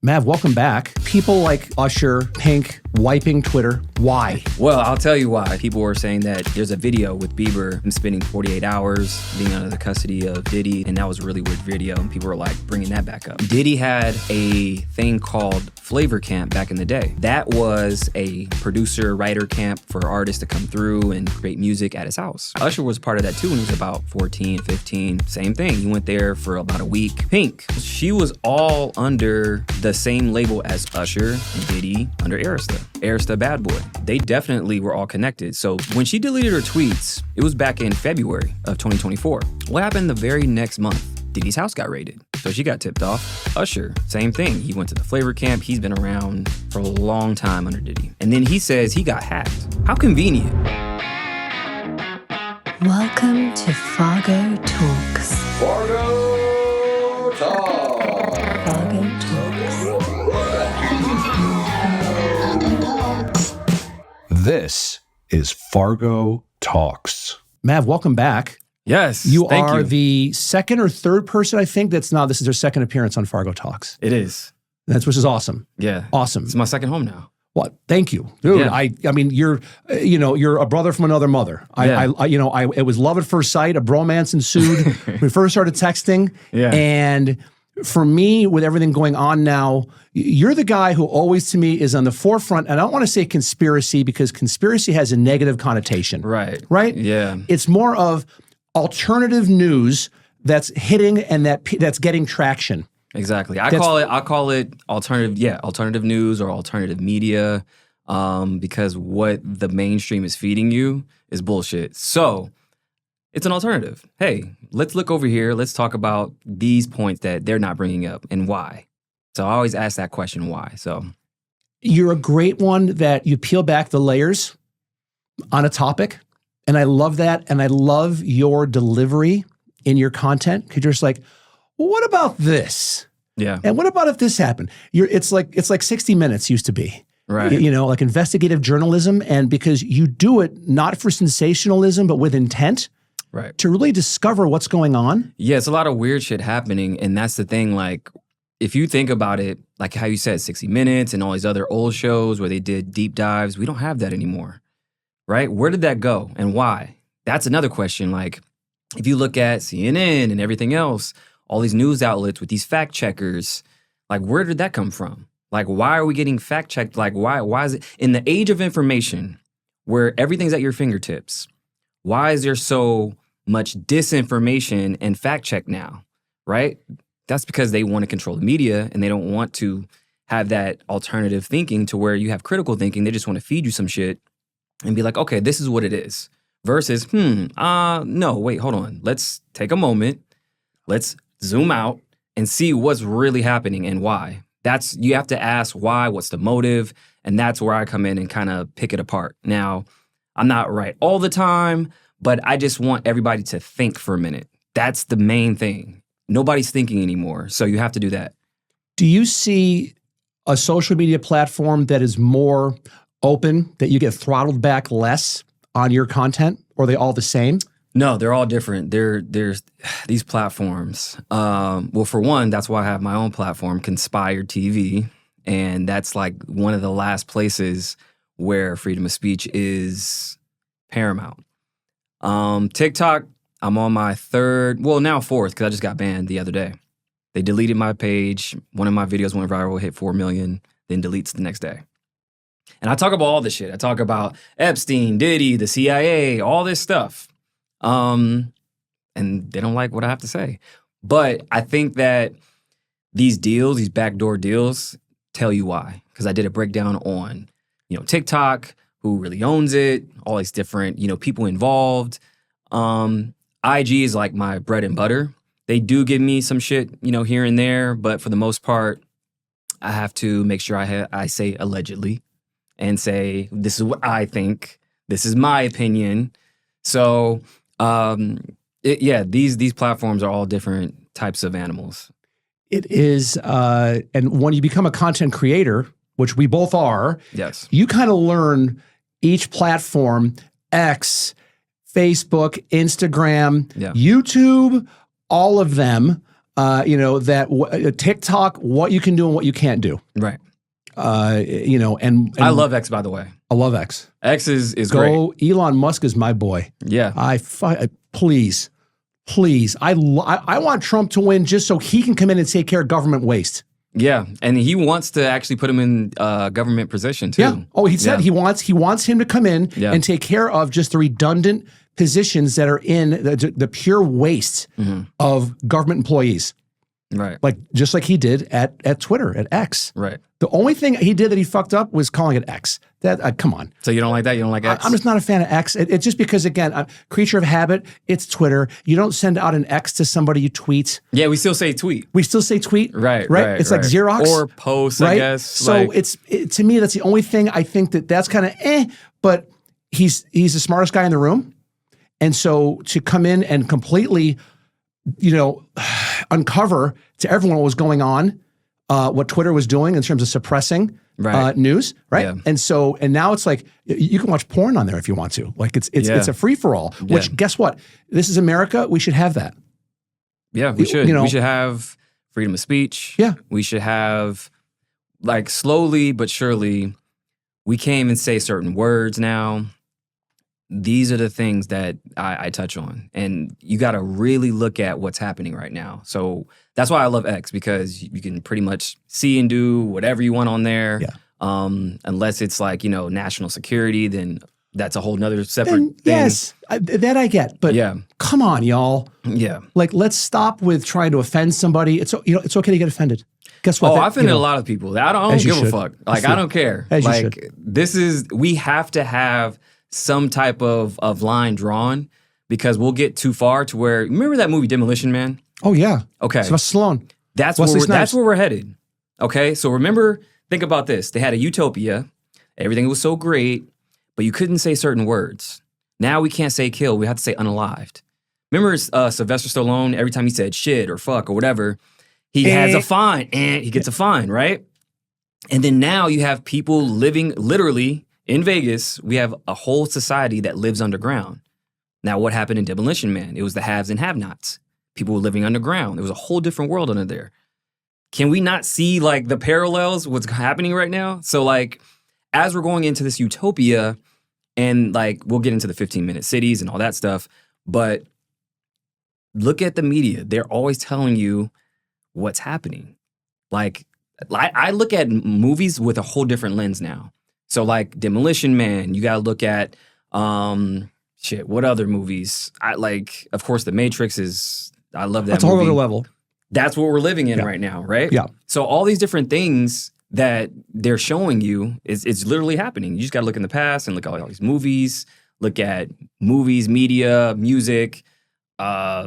Mav, welcome back. People like Usher, Pink, wiping Twitter. Why? Well, I'll tell you why. People were saying that there's a video with Bieber, him spending 48 hours being under the custody of Diddy, and that was a really weird video, and people were like bringing that back up. Diddy had a thing called Flavor Camp back in the day. That was a producer, writer camp for artists to come through and create music at his house. Usher was part of that too when he was about 14, 15. Same thing. He went there for about a week. Pink, she was all under the same label as Usher and Diddy under Arista Bad Boy. They definitely were all connected. So when she deleted her tweets, it was back in February of 2024. What happened the very next month? Diddy's house got raided. So she got tipped off. Usher, same thing. He went to the Flavor Camp. He's been around for a long time under Diddy. And then he says he got hacked. How convenient. Welcome to Fargo Talks. Fargo Talks. Fargo Talks. This is Fargo Talks. Mav, welcome back. Yes, You thank are you. the second or third person, I think, this is their second appearance on Fargo Talks. It is. Which is awesome. Yeah. Awesome. It's my second home now. What? Thank you, dude. Yeah. I mean, you're a brother from another mother. Yeah. It was love at first sight. A bromance ensued. We first started texting. Yeah. And for me, with everything going on now, you're the guy who always, to me, is on the forefront. And I don't want to say conspiracy because conspiracy has a negative connotation. Right. Right? Yeah. It's more of alternative news that's hitting and that's getting traction. Exactly. I call it alternative news or alternative media, because what the mainstream is feeding you is bullshit. So it's an alternative. Hey, let's look over here. Let's talk about these points that they're not bringing up and why. So I always ask that question, why? So You're a great one that you peel back the layers on a topic. And I love that. And I love your delivery in your content because you're just like, well, what about this? yeah, And what about if this happened? It's like 60 Minutes used to be. right. Like investigative journalism. And because you do it not for sensationalism, but with intent Right. to really discover what's going on. Yeah, it's a lot of weird shit happening. And that's the thing, like, if you think about it, like how you said, 60 Minutes and all these other old shows where they did deep dives, we don't have that anymore, right? Where did that go and why? That's another question. Like, if you look at CNN and everything else, all these news outlets with these fact checkers, like, where did that come from? Like, why are we getting fact checked? Like, why is it in the age of information where everything's at your fingertips? Why is there so much disinformation and fact check now, right? That's because they want to control the media and they don't want to have that alternative thinking to where you have critical thinking. They just want to feed you some shit and be like, okay, this is what it is. Versus, no, wait, hold on. Let's take a moment. Let's zoom out and see what's really happening and why. You have to ask why, what's the motive? And that's where I come in and kind of pick it apart. Now, I'm not right all the time, but I just want everybody to think for a minute. That's the main thing. Nobody's thinking anymore, so you have to do that. Do you see a social media platform that is more open, that you get throttled back less on your content, or are they all the same? No, they're all different. There's these platforms. Well, for one, that's why I have my own platform, ConspiredTV, and that's like one of the last places where freedom of speech is paramount. TikTok, I'm on my fourth, because I just got banned the other day. They deleted my page. One of my videos went viral, hit 4 million, then deletes the next day. And I talk about all this shit. I talk about Epstein, Diddy, the CIA, all this stuff. And they don't like what I have to say. But I think that these deals, these backdoor deals, tell you why. Because I did a breakdown on, TikTok, who really owns it, all these different, people involved. IG is like my bread and butter. They do give me some shit, here and there, but for the most part, I have to make sure I say allegedly and say, this is what I think. This is my opinion. So, these platforms are all different types of animals. It is, and when you become a content creator, which we both are, yes, you kind of learn each platform, X, Facebook, Instagram, YouTube, all of them, that TikTok, what you can do and what you can't do. Right. And I love X, by the way. I love X. X is Go. great. Elon Musk is my boy. Yeah. Please. I want Trump to win just so he can come in and take care of government waste. Yeah. And he wants to actually put him in government position too. Yeah. Oh, he said he wants him to come in and take care of just the redundant positions that are in the pure waste of government employees. Right. Just like he did at Twitter, at X. Right. The only thing he did that he fucked up was calling it X. That come on. So you don't like that? You don't like X? I'm just not a fan of X. It's just because, again, creature of habit, it's Twitter. You don't send out an X to somebody you tweet. Yeah, we still say tweet. We still say tweet. Right. It's like Xerox. Or post, right? I guess. So to me, that's the only thing I think that's kind of but he's the smartest guy in the room. And so to come in and completely, uncover to everyone what was going on, what Twitter was doing in terms of suppressing news, right? Yeah. And now it's like you can watch porn on there if you want to. Like it's a free for all. Which guess what? This is America. We should have that. Yeah, we should. We should have freedom of speech. Yeah, we should have slowly but surely. We can't even say certain words now. These are the things that I touch on. And you got to really look at what's happening right now. So that's why I love X, because you can pretty much see and do whatever you want on there. Yeah. Unless it's national security, then that's a whole nother separate thing. Yes, that I get. But come on, y'all. Yeah. Let's stop with trying to offend somebody. It's okay to get offended. Guess what? I offended a lot of people. I don't give a fuck. I don't care. As you should. We have to have some type of line drawn, because we'll get too far to where, remember that movie Demolition Man? Oh yeah. Okay. Sylvester Stallone. That's where we're headed. Okay. So think about this. They had a utopia. Everything was so great, but you couldn't say certain words. Now we can't say kill. We have to say unalived. Remember Sylvester Stallone, every time he said shit or fuck or whatever, he has a fine, and he gets a fine, right? And then now you have people living literally in Vegas. We have a whole society that lives underground. Now, what happened in Demolition Man? It was the haves and have-nots. People were living underground. There was a whole different world under there. Can we not see the parallels, what's happening right now? So as we're going into this utopia, and we'll get into the 15-minute cities and all that stuff, but look at the media. They're always telling you what's happening. I look at movies with a whole different lens now. So Demolition Man, you got to look at, what other movies? Of course, The Matrix I love that movie. That's a whole other level. That's what we're living in right now, right? Yeah. So all these different things that they're showing you, it's literally happening. You just got to look in the past and look at all these movies, look at movies, media, music. We got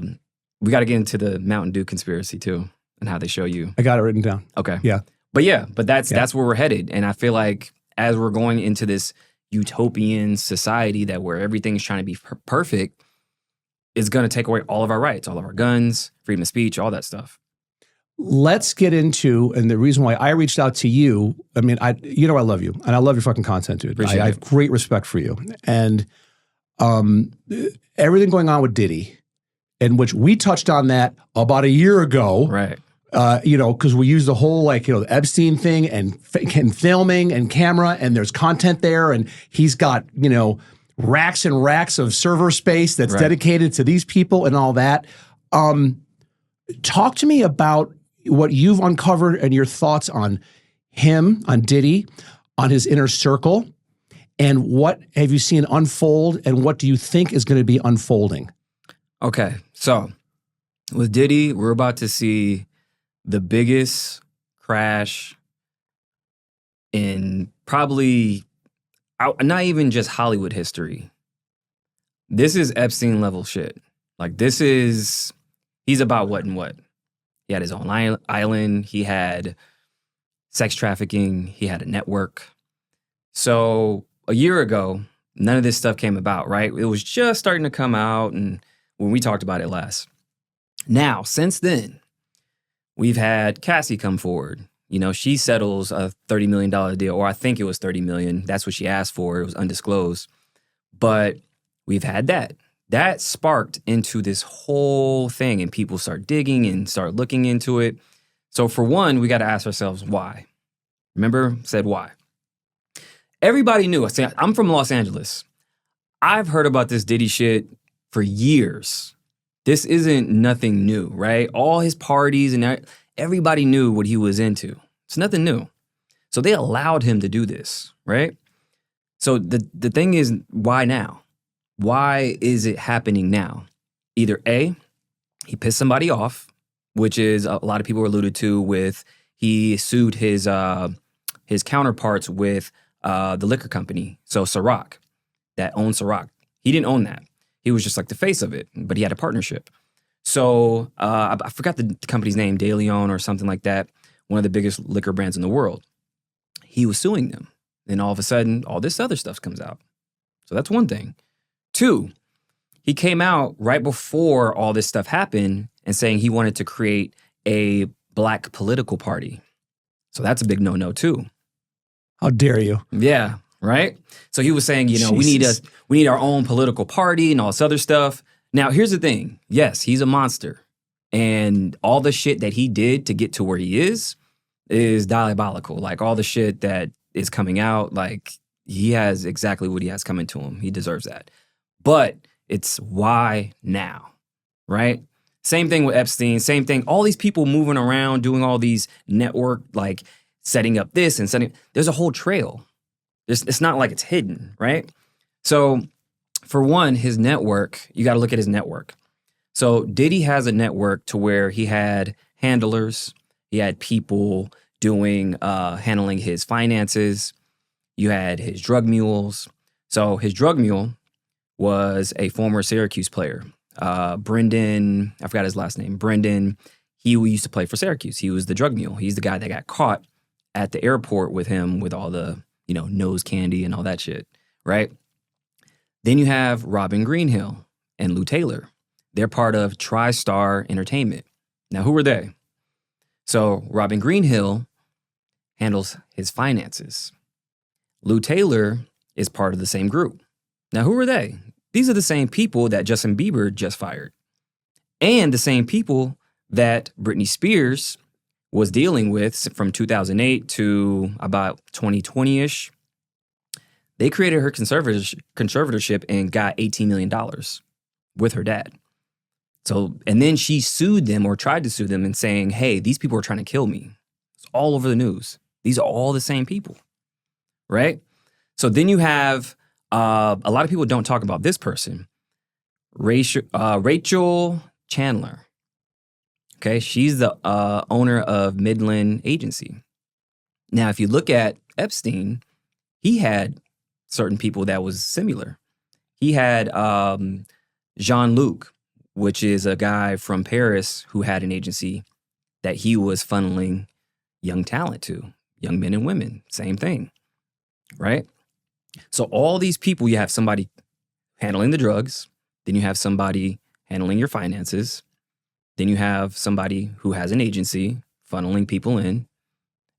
to get into the Mountain Dew conspiracy too, and how they show you. I got it written down. Okay. Yeah. But that's where we're headed. And I feel like as we're going into this utopian society where everything's trying to be perfect, it's going to take away all of our rights, all of our guns, freedom of speech, all that stuff. Let's get into, and the reason why I reached out to you, I love you, and I love your fucking content, dude. I have great respect for you. And everything going on with Diddy, in which we touched on that about a year ago. Right. Because we use the whole the Epstein thing and filming and camera, and there's content there, and he's got racks and racks of server space that's dedicated to these people and all that. Talk to me about what you've uncovered and your thoughts on him, on Diddy, on his inner circle, and what have you seen unfold, and what do you think is going to be unfolding? Okay, so with Diddy, we're about to see the biggest crash in probably not even just Hollywood history. This is Epstein level shit. He's about what and what. He had his own island. He had sex trafficking. He had a network. So a year ago, none of this stuff came about, right? It was just starting to come out, and when we talked about it last. Now, since then, we've had Cassie come forward. She settles a $30 million deal, or I think it was $30 million. That's what she asked for. It was undisclosed. But we've had that. That sparked into this whole thing, and people start digging and start looking into it. So for one, we got to ask ourselves why. Remember, said why. Everybody knew. I'm from Los Angeles. I've heard about this Diddy shit for years. This isn't nothing new, right? All his parties and everybody knew what he was into. It's nothing new. So they allowed him to do this, right? So the thing is, why now? Why is it happening now? Either A, he pissed somebody off, which is a lot of people alluded to with he sued his counterparts with the liquor company, so Ciroc, that owned Ciroc. He didn't own that. He was just like the face of it, but he had a partnership. So I forgot the company's name, De Leon or something like that, one of the biggest liquor brands in the world. He was suing them. Then all of a sudden, all this other stuff comes out. So that's one thing. Two, he came out right before all this stuff happened and saying he wanted to create a black political party. So that's a big no-no too. How dare you? Yeah, right? So he was saying, we need our own political party and all this other stuff. Now, here's the thing. Yes, he's a monster. And all the shit that he did to get to where he is diabolical. Like all the shit that is coming out, like he has exactly what he has coming to him. He deserves that. But it's why now, right? Same thing with Epstein, same thing. All these people moving around, doing all these network, like setting up this and setting, there's a whole trail. It's not like it's hidden, right? So for one, his network, you got to look at his network. So Diddy has a network to where he had handlers, he had people handling his finances, you had his drug mules. So his drug mule was a former Syracuse player, Brendan, I forgot his last name, Brendan. He used to play for Syracuse. He was the drug mule. He's the guy that got caught at the airport with him with all the, nose candy and all that shit, right? Then you have Robin Greenhill and Lou Taylor. They're part of TriStar Entertainment. Now, who are they? So Robin Greenhill handles his finances. Lou Taylor is part of the same group. Now, who are they? These are the same people that Justin Bieber just fired. And the same people that Britney Spears was dealing with from 2008 to about 2020-ish. They created her conservatorship and got $18 million with her dad. So, and then she sued them or tried to sue them and saying, hey, these people are trying to kill me. It's all over the news. These are all the same people, right? So then you have, a lot of people don't talk about this person, Rachel Chandler. Okay, she's the owner of Midland Agency. Now, if you look at Epstein, he had certain people that was similar. He had Jean-Luc, which is a guy from Paris who had an agency that he was funneling young talent to, young men and women, same thing, right? So all these people, you have somebody handling the drugs, then you have somebody handling your finances, then you have somebody who has an agency funneling people in,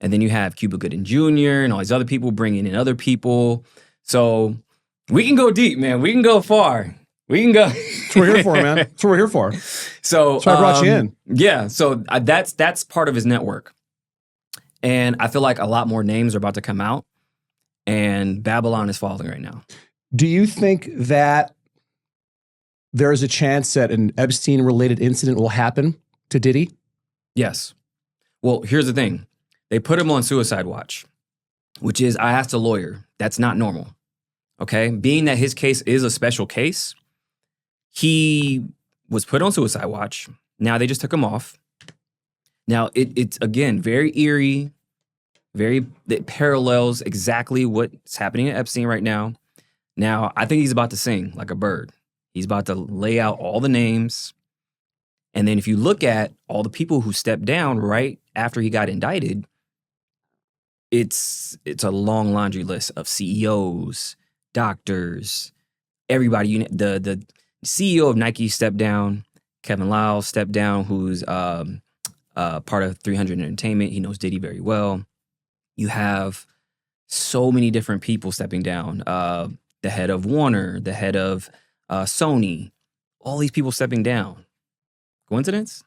and then you have Cuba Gooding Jr. and all these other people bringing in other people. So we can go deep, man. We can go far. We can go. That's what we're here for, man. That's what we're here for. So that's why I brought you in. Yeah. So that's part of his network. And I feel like a lot more names are about to come out, and Babylon is falling right now. Do you think that there is a chance that an Epstein-related incident will happen to Diddy? Yes. Well, here's the thing. They put him on suicide watch, which is, I asked a lawyer, that's not normal. Okay? Being that his case is a special case, he was put on suicide watch. Now they just took him off. Now it's again very eerie, it parallels exactly what's happening to Epstein right now. Now I think he's about to sing like a bird. He's about to lay out all the names. And then if you look at all the people who stepped down right after he got indicted, it's a long laundry list of CEOs, doctors, everybody. The CEO of Nike stepped down. Kevin Lyles stepped down, who's part of 300 Entertainment. He knows Diddy very well. You have so many different people stepping down. The head of Warner, the head of Sony, all these people stepping down. Coincidence?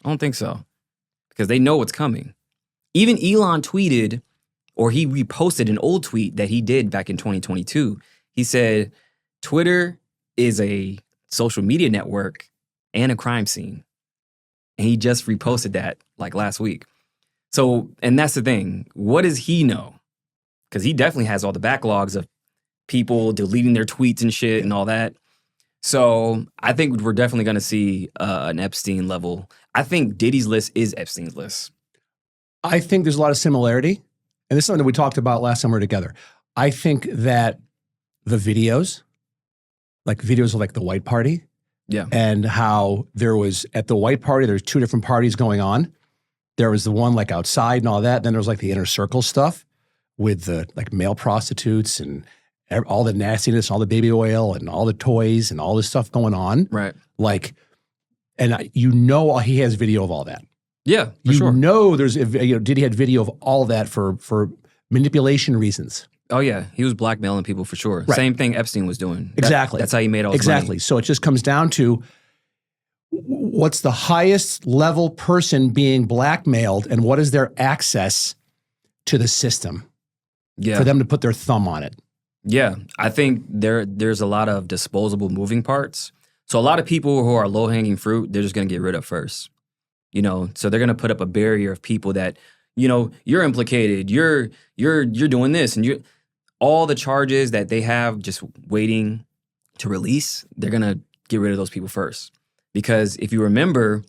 I don't think so. Because they know what's coming. Even Elon tweeted, or he reposted an old tweet that he did back in 2022. He said, Twitter is a social media network and a crime scene. And he just reposted that like last week. So, and that's the thing. What does he know? Because he definitely has all the backlogs of people deleting their tweets and shit and all that. So I think we're definitely going to see an Epstein level. I think Diddy's list is Epstein's list. I think there's a lot of similarity. And this is something that we talked about last time we were together. I think that the videos, like videos of like the white party, Yeah. and how there was at the white party, there's two different parties going on. There was the one like outside and all that. Then there was like the inner circle stuff with the like male prostitutes and all the nastiness, all the baby oil and all the toys and all this stuff going on. Right. Like, and he has video of all that. Yeah, for You sure. know, Diddy had video of all that for manipulation reasons. Oh, yeah. He was blackmailing people for sure. Right. Same thing Epstein was doing. Exactly. That's how he made all his Exactly. money. So it just comes down to what's the highest level person being blackmailed and what is their access to the system Yeah. for them to put their thumb on it. Yeah. I think there's a lot of disposable moving parts. So a lot of people who are low-hanging fruit, they're just going to get rid of first. So they're going to put up a barrier of people that, you're implicated, you're doing this, and all the charges that they have just waiting to release, they're going to get rid of those people first. Because if you remember,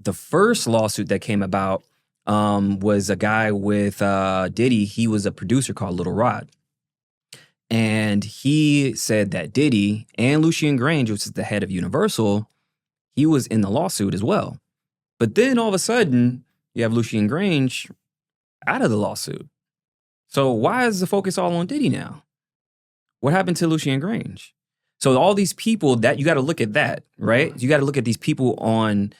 the first lawsuit that came about was a guy with Diddy. He was a producer called Little Rod. And he said that Diddy and Lucien Grange, which is the head of Universal, he was in the lawsuit as well. But then all of a sudden, you have Lucien Grange out of the lawsuit. So why is the focus all on Diddy now? What happened to Lucien Grange? So all these people that you got to look at that, right? You got to look at these people on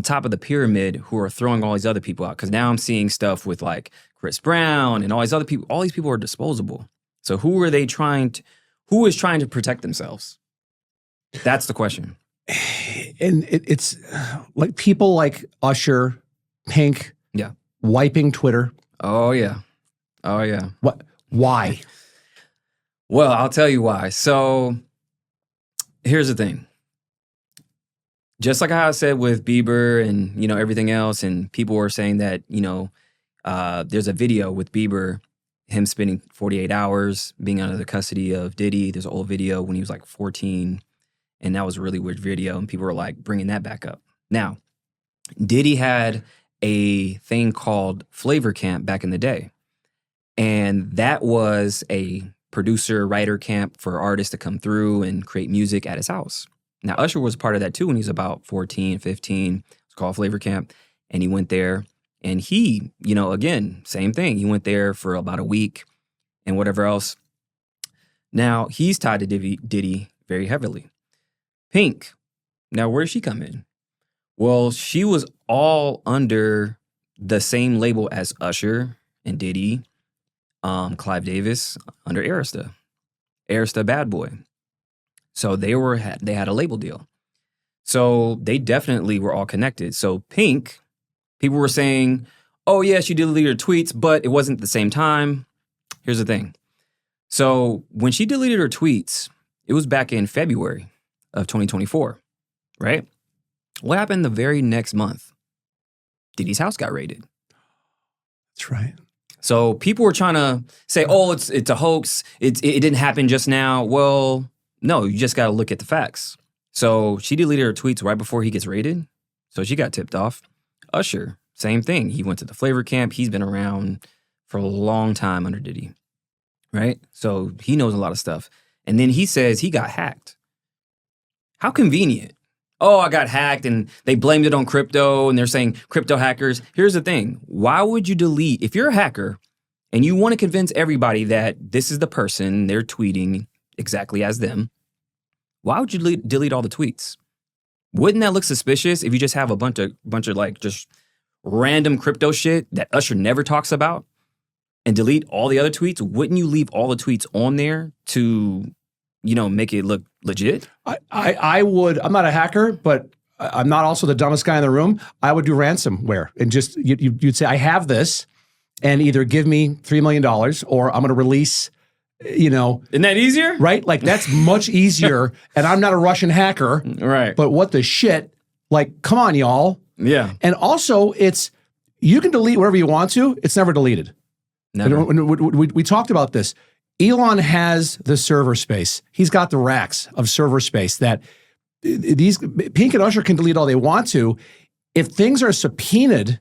top of the pyramid who are throwing all these other people out. Because now I'm seeing stuff with like Chris Brown and all these other people. All these people are disposable. So who is trying to protect themselves? That's the question. And it's like people like Usher, Pink, Yeah. wiping Twitter. Oh, yeah. Oh, yeah. What? Why? Well, I'll tell you why. So here's the thing. Just like how I said with Bieber and, everything else, and people were saying that, there's a video with Bieber, him spending 48 hours being under the custody of Diddy. There's an old video when he was like 14, and that was a really weird video, and people were like bringing that back up. Now, Diddy had a thing called Flavor Camp back in the day, and that was a producer, writer camp for artists to come through and create music at his house. Now, Usher was part of that too when he was about 14, 15. It's called Flavor Camp, and he went there. And he, again, same thing. He went there for about a week and whatever else. Now, he's tied to Diddy very heavily. Pink, now where does she come in? Well, she was all under the same label as Usher and Diddy, Clive Davis, under Arista Bad Boy. So they had a label deal. So they definitely were all connected. So Pink, people were saying, oh, yeah, she deleted her tweets, but it wasn't at the same time. Here's the thing. So when she deleted her tweets, it was back in February of 2024, right? What happened the very next month? Diddy's house got raided. That's right. So people were trying to say, oh, it's a hoax. It didn't happen just now. Well, no, you just got to look at the facts. So she deleted her tweets right before he gets raided. So she got tipped off. Usher, same thing. He went to the Flavor Camp. He's been around for a long time under Diddy, right? So he knows a lot of stuff. And then he says he got hacked. How convenient. Oh, I got hacked, and they blamed it on crypto, and they're saying crypto hackers. Here's the thing. Why would you delete, if you're a hacker and you want to convince everybody that this is the person, they're tweeting exactly as them, why would you delete all the tweets? Wouldn't that look suspicious if you just have a bunch of like just random crypto shit that Usher never talks about and delete all the other tweets? Wouldn't you leave all the tweets on there to, make it look legit? I would. I'm not a hacker, but I'm not also the dumbest guy in the room. I would do ransomware and just you'd say, I have this, and either give me $3 million or I'm going to release. Isn't that easier? Right? Like that's much easier. And I'm not a Russian hacker. Right. But what the shit? Like, come on, y'all. Yeah. And also, you can delete whatever you want to. It's never deleted. Never. We talked about this. Elon has the server space. He's got the racks of server space that these Pink and Usher can delete all they want to. If things are subpoenaed,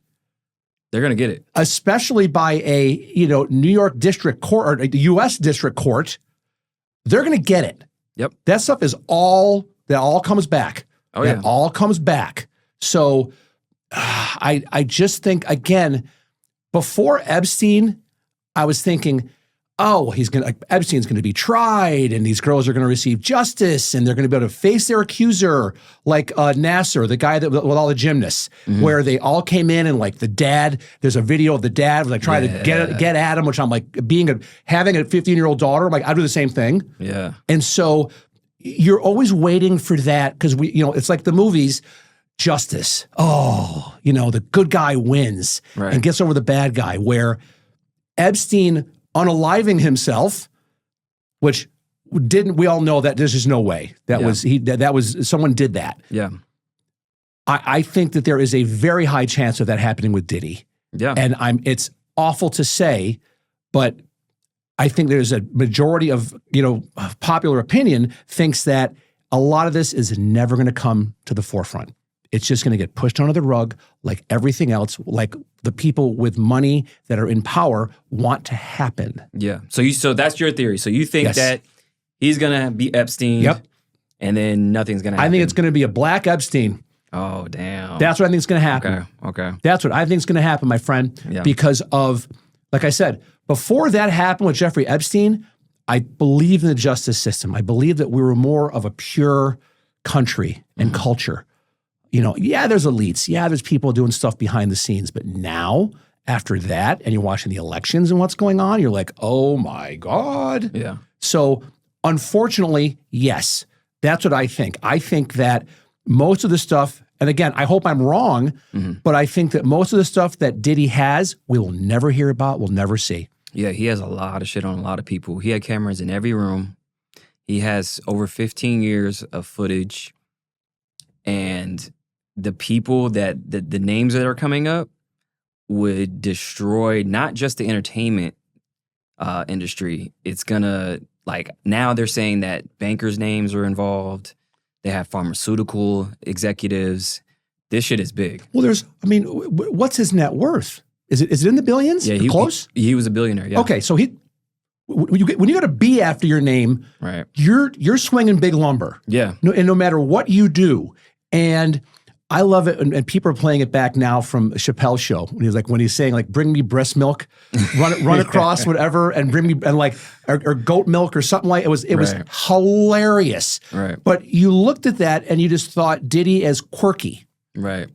they're going to get it. Especially by a New York district court or a U.S. district court, they're going to get it. Yep. That stuff is all comes back. Oh, yeah. It all comes back. So I just think, again, before Epstein, I was thinking, Epstein's going to be tried and these girls are going to receive justice and they're going to be able to face their accuser, like Nasser, the guy with all the gymnasts, where they all came in and like the dad, there's a video of the dad like trying to get at him, which I'm like having a 15-year-old daughter, I'm like, I do the same thing. Yeah. And so you're always waiting for that because it's like the movies, justice. Oh, the good guy wins and gets over the bad guy, where Epstein unaliving himself, which we all know that there's just no way that was someone did that. Yeah. I think that there is a very high chance of that happening with Diddy. Yeah. And it's awful to say, but I think there's a majority of, popular opinion thinks that a lot of this is never going to come to the forefront. It's just going to get pushed under the rug like everything else, like the people with money that are in power want to happen. Yeah. So that's your theory. So you think that he's going to be Epstein. Yep. And then nothing's going to happen. I think it's going to be a black Epstein. Oh, damn. That's what I think is going to happen. Okay. That's what I think is going to happen, my friend. Yeah. Because of, like I said, before that happened with Jeffrey Epstein, I believe in the justice system. I believe that we were more of a pure country and culture. There's elites. Yeah, there's people doing stuff behind the scenes. But now, after that, and you're watching the elections and what's going on, you're like, oh my God. Yeah. So, unfortunately, yes, that's what I think. I think that most of the stuff, and again, I hope I'm wrong, but I think that most of the stuff that Diddy has, we will never hear about, we'll never see. Yeah, he has a lot of shit on a lot of people. He had cameras in every room. He has over 15 years of footage. And the people the names that are coming up would destroy not just the entertainment industry. It's gonna, now they're saying that bankers' names are involved. They have pharmaceutical executives. This shit is big. Well, what's his net worth? Is it in the billions? Yeah, close? He was a billionaire, yeah. Okay, so when you got a B after your name, right, you're swinging big lumber. Yeah. No matter what you do. And I love it, and people are playing it back now from Chappelle's show when he's saying bring me breast milk, run across whatever, and bring me or goat milk or something like it was hilarious. Right. But you looked at that and you just thought Diddy as quirky. Right.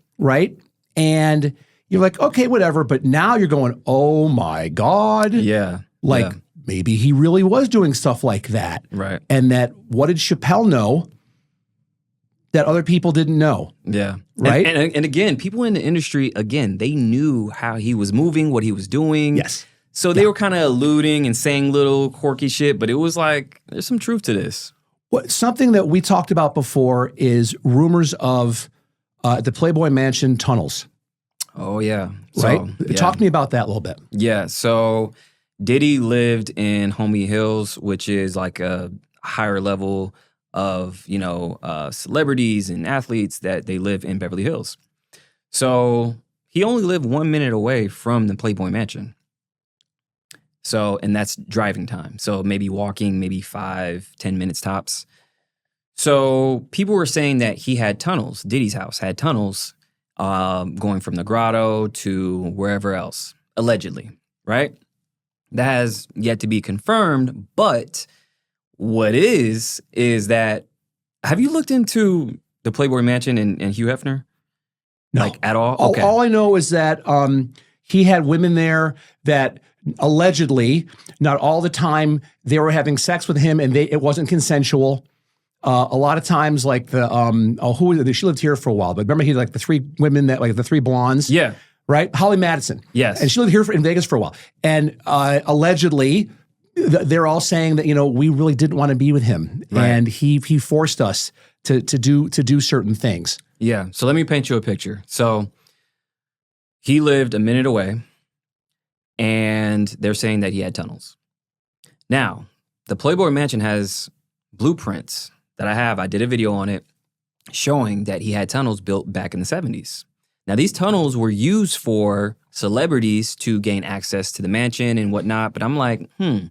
And you're like, okay, whatever. But now you're going, oh my God. Yeah. Maybe he really was doing stuff like that. Right. And what did Chappelle know that other people didn't know? Yeah. Right? And again, people in the industry, they knew how he was moving, what he was doing. Yes. So they were kind of alluding and saying little quirky shit, but it was there's some truth to this. Something that we talked about before is rumors of the Playboy Mansion tunnels. Oh, yeah. Right? Talk to me about that a little bit. Yeah. So Diddy lived in Homey Hills, which is a higher level of, celebrities and athletes that they live in Beverly Hills. So he only lived 1 minute away from the Playboy Mansion. So, and that's driving time. So maybe walking, maybe 5-10 minutes tops. So people were saying that he had tunnels. Diddy's house had tunnels going from the grotto to wherever else, allegedly, right? That has yet to be confirmed, but what is that, have you looked into the Playboy Mansion and Hugh Hefner? No. At all? Okay. All I know is that he had women there that allegedly, not all the time, they were having sex with him and it wasn't consensual. A lot of times, like who was it? She lived here for a while, but remember he like the three women that like the three blondes? Yeah. Right? Holly Madison. Yes. And she lived here in Vegas for a while. And allegedly, they're all saying that, we really didn't want to be with him. Right. And he forced us to do certain things. Yeah. So let me paint you a picture. So he lived a minute away, and they're saying that he had tunnels. Now, the Playboy Mansion has blueprints that I did a video on it showing that he had tunnels built back in the 70s. Now, these tunnels were used for celebrities to gain access to the mansion and whatnot, but I'm like, the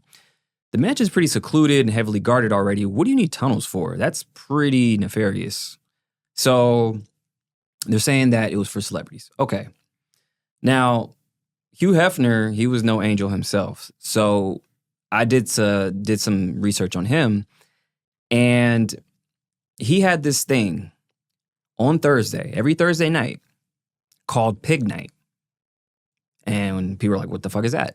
mansion's pretty secluded and heavily guarded already. What do you need tunnels for? That's pretty nefarious. So they're saying that it was for celebrities. Okay. Now, Hugh Hefner, he was no angel himself. So I did some research on him, and he had this thing on Thursday, every Thursday night, called Pig Night. And people were like, what the fuck is that?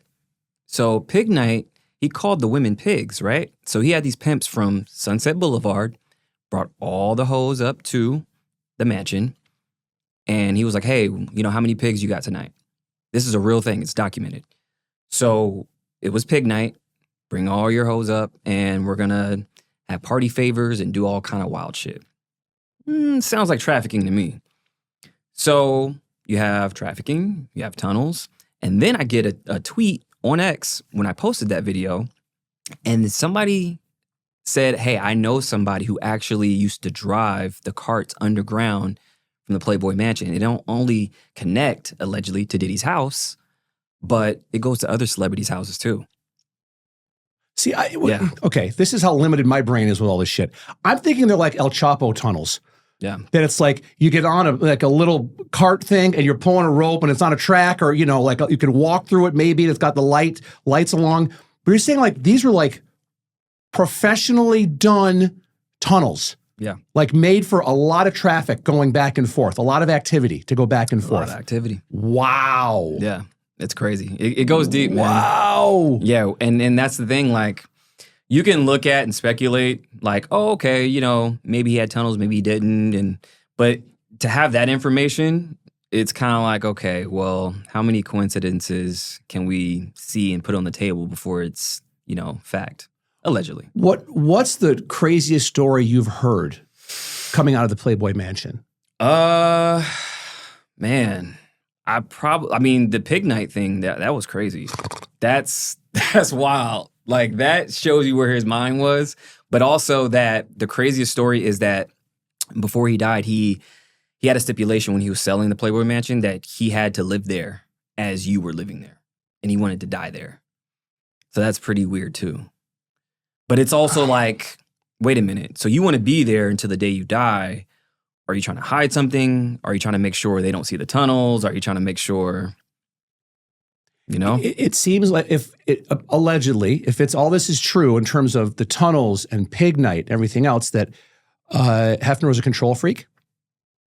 So Pig Night, he called the women pigs, right? So he had these pimps from Sunset Boulevard, brought all the hoes up to the mansion, and he was like, hey, how many pigs you got tonight? This is a real thing. It's documented. So it was Pig Night. Bring all your hoes up, and we're going to have party favors and do all kind of wild shit. Sounds like trafficking to me. So you have trafficking, you have tunnels, and then I get a tweet on X when I posted that video, and somebody said, hey, I know somebody who actually used to drive the carts underground from the Playboy Mansion. It don't only connect, allegedly, to Diddy's house, but it goes to other celebrities' houses too. See, okay, this is how limited my brain is with all this shit. I'm thinking they're like El Chapo tunnels. Yeah. That it's like you get on a little cart thing and you're pulling a rope and it's on a track, or, you can walk through it maybe, and it's got the lights along. But you're saying like these were like professionally done tunnels. Yeah. Like made for a lot of traffic going back and forth, a lot of activity to go back and forth. A lot of activity. Wow. Yeah. It's crazy. It goes deep, man. Wow. Yeah. And that's the thing. Like, you can look at and speculate, like, oh, okay, maybe he had tunnels, maybe he didn't. But to have that information, it's kind of like, okay, well, how many coincidences can we see and put on the table before it's, fact? Allegedly. What's the craziest story you've heard coming out of the Playboy Mansion? Man, the Pig Night thing, that was crazy. That's wild. Like, that shows you where his mind was. But also that the craziest story is that before he died, he had a stipulation when he was selling the Playboy Mansion that he had to live there as you were living there. And he wanted to die there. So that's pretty weird too. But it's also like, wait a minute. So you want to be there until the day you die. Are you trying to hide something? Are you trying to make sure they don't see the tunnels? Are you trying to make sure, It seems like allegedly, if it's all this is true in terms of the tunnels and Pig Night and everything else, that Hefner was a control freak,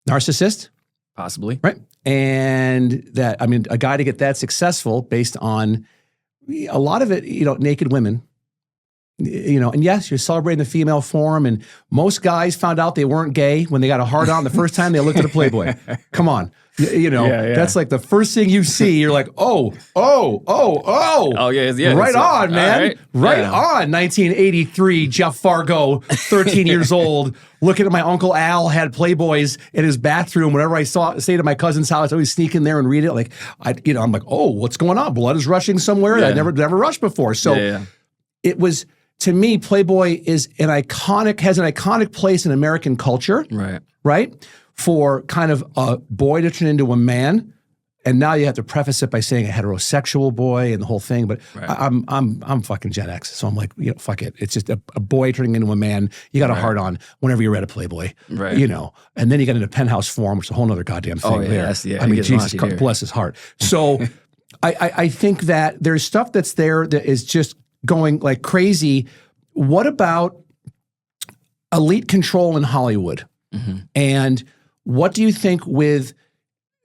narcissist. Possibly. Right. And that, a guy to get that successful based on a lot of it, naked women. And yes, you're celebrating the female form, and most guys found out they weren't gay when they got a hard on the first time they looked at a Playboy. Come on. That's like the first thing you see. You're like, oh. Oh, yeah. Right on, man. Right yeah. on. 1983, Jeff Fargo, 13 years old, looking at my Uncle Al had Playboys in his bathroom. Whenever I stayed at my cousin's house, I always sneak in there and read it. Like, I'm like, oh, what's going on? Blood is rushing somewhere. Yeah. I never rushed before. So it was, to me, Playboy has an iconic place in American culture. Right? For kind of a boy to turn into a man. And now you have to preface it by saying a heterosexual boy and the whole thing. But I'm fucking Gen X. So I'm like, fuck it. It's just a boy turning into a man. You got a hard on whenever you read a Playboy. Right. And then you get into Penthouse Form, which is a whole other goddamn thing there. Jesus, bless his heart. So I think that there's stuff that's there that is just going like crazy. What about elite control in Hollywood? Mm-hmm. And what do you think with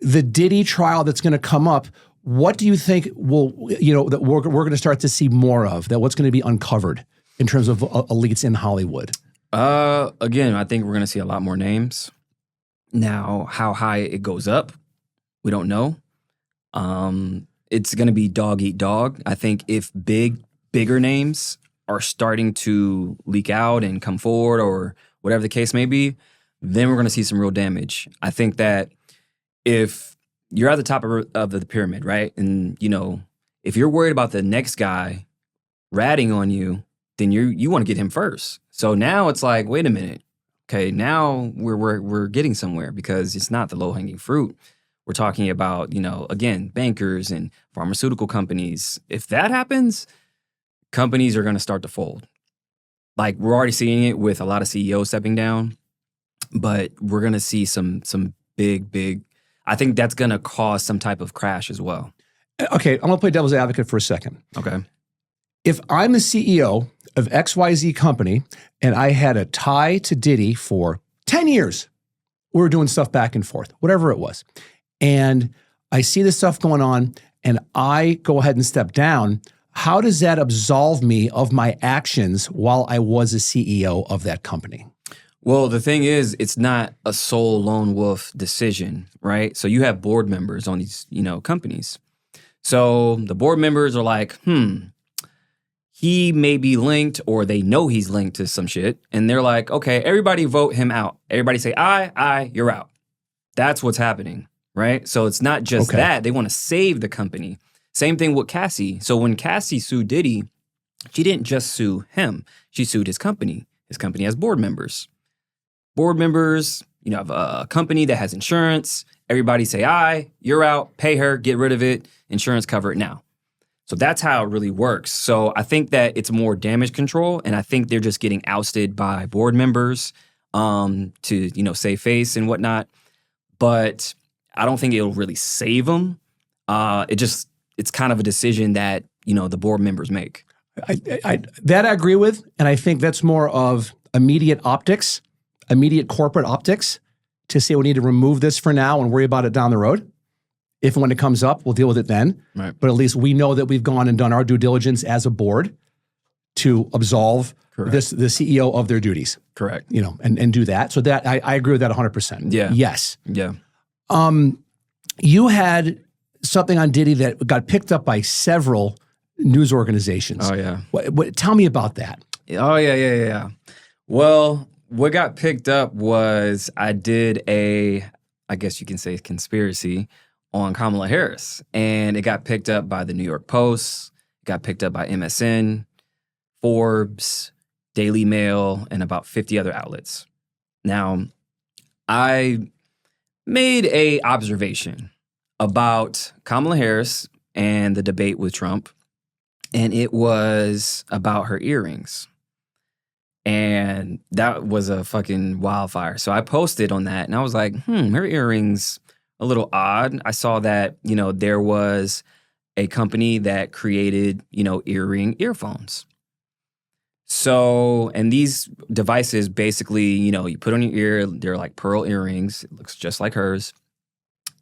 the Diddy trial that's going to come up? What do you think that we're going to start to see more of? That what's going to be uncovered in terms of elites in Hollywood? Again, I think we're going to see a lot more names. Now, how high it goes up, we don't know. It's going to be dog eat dog. I think if bigger names are starting to leak out and come forward or whatever the case may be, then we're going to see some real damage. I think that if you're at the top of the pyramid, right? And, if you're worried about the next guy ratting on you, then you want to get him first. So now it's like, wait a minute. Okay, now we're getting somewhere because it's not the low-hanging fruit. We're talking about, again, bankers and pharmaceutical companies. If that happens, companies are going to start to fold. Like, we're already seeing it with a lot of CEOs stepping down, but we're going to see some big, I think that's going to cause some type of crash as well. Okay, I'm going to play devil's advocate for a second. Okay. If I'm the CEO of XYZ company and I had a tie to Diddy for 10 years, we were doing stuff back and forth, whatever it was. And I see this stuff going on and I go ahead and step down. How does that absolve me of my actions while I was a CEO of that company? Well, the thing is, it's not a sole lone wolf decision, right? So you have board members on these, companies. So the board members are like, he may be linked, or they know he's linked to some shit. And they're like, okay, everybody vote him out. Everybody say, aye, you're out. That's what's happening, right? So it's not just that. They want to save the company. Same thing with Cassie. So when Cassie sued Diddy, she didn't just sue him. She sued his company. His company has board members. Board members, have a company that has insurance. Everybody say, aye, you're out, pay her, get rid of it, insurance cover it now. So that's how it really works. So I think that it's more damage control, and I think they're just getting ousted by board members to, save face and whatnot. But I don't think it'll really save them. It's kind of a decision that, the board members make. I agree with, and I think that's more of immediate corporate optics to say we need to remove this for now and worry about it down the road. If and when it comes up, we'll deal with it then. Right. But at least we know that we've gone and done our due diligence as a board to absolve the CEO of their duties. Correct. And do that. So that I agree with that 100%. Yeah. Yes. Yeah. You had something on Diddy that got picked up by several news organizations. Oh, yeah. Tell me about that. Oh, yeah. Well, what got picked up was I did I guess you can say conspiracy on Kamala Harris. And it got picked up by the New York Post, got picked up by MSN, Forbes, Daily Mail, and about 50 other outlets. Now, I made a observation about Kamala Harris and the debate with Trump, and it was about her earrings. And that was a fucking wildfire. So I posted on that, and I was like, her earrings a little odd. I saw that, there was a company that created, earphones. So, and these devices basically, you put on your ear, they're like pearl earrings. It looks just like hers.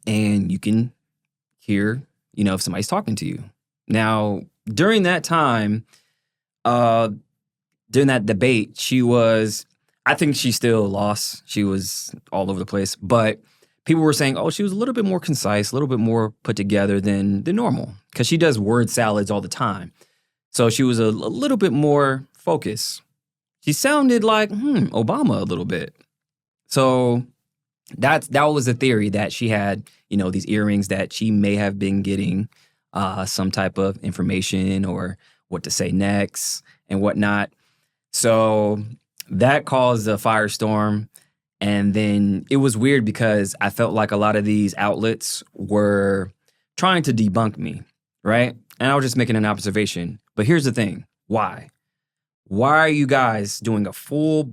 And you can hear, if somebody's talking to you. Now, during that time, during that debate, I think she still lost. She was all over the place. But people were saying, she was a little bit more concise, a little bit more put together than normal, because she does word salads all the time. So she was a little bit more focused. She sounded like Obama a little bit. So that was the theory, that she had, these earrings, that she may have been getting some type of information or what to say next and whatnot. So that caused a firestorm. And then it was weird because I felt like a lot of these outlets were trying to debunk me, right? And I was just making an observation. But here's the thing. Why? Why are you guys doing a full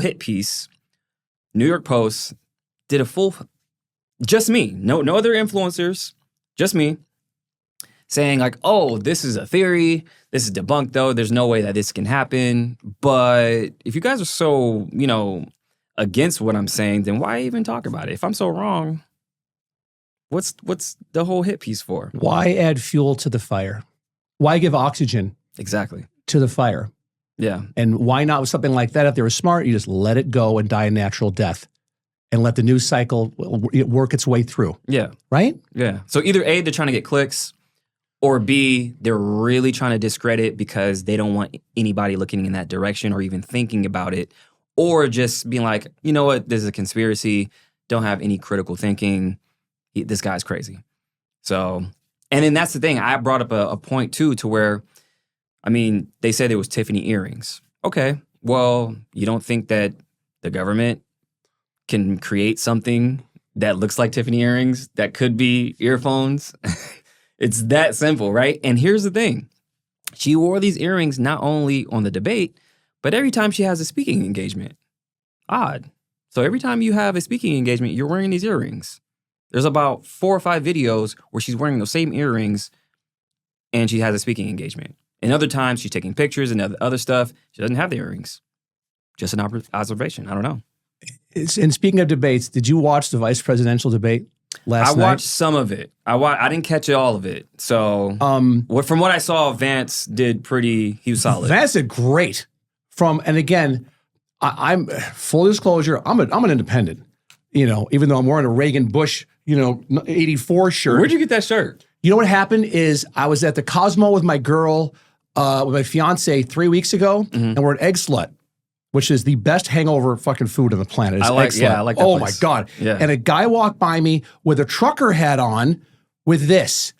hit piece? New York Post did a full, just me, no other influencers, just me, saying like, this is a theory. This is debunked though. There's no way that this can happen. But if you guys are so, against what I'm saying, then why even talk about it? If I'm so wrong, what's the whole hit piece for? Why add fuel to the fire? Why give oxygen exactly to the fire? Yeah. And why not with something like that? If they were smart, you just let it go and die a natural death and let the news cycle work its way through. Yeah. Right? Yeah. So either A, they're trying to get clicks, or B, they're really trying to discredit because they don't want anybody looking in that direction or even thinking about it, or just being like, you know what, this is a conspiracy, don't have any critical thinking, this guy's crazy. So, and then that's the thing, I brought up a point too to where, I mean, they said it was Tiffany Earrings. Okay, well, you don't think that the government can create something that looks like Tiffany Earrings that could be earphones? It's that simple, right? And here's the thing. She wore these earrings not only on the debate, but every time she has a speaking engagement. Odd. So every time you have a speaking engagement, you're wearing these earrings. There's about 4 or 5 videos where she's wearing those same earrings and she has a speaking engagement. And other times she's taking pictures and other stuff. She doesn't have the earrings. Just an observation. I don't know. And speaking of debates, did you watch the vice presidential debate last night? I watched some of it. I didn't catch all of it. So from what I saw, Vance did he was solid. Vance did great. And again, I'm full disclosure, I'm an independent, even though I'm wearing a Reagan Bush, 84 shirt. Where'd you get that shirt? You know what happened is I was at the Cosmo with my girl, with my fiance 3 weeks ago, and we're at Egg Slut, which is the best hangover fucking food on the planet. I like that Oh place. my God. Yeah. And a guy walked by me with a trucker hat on with this.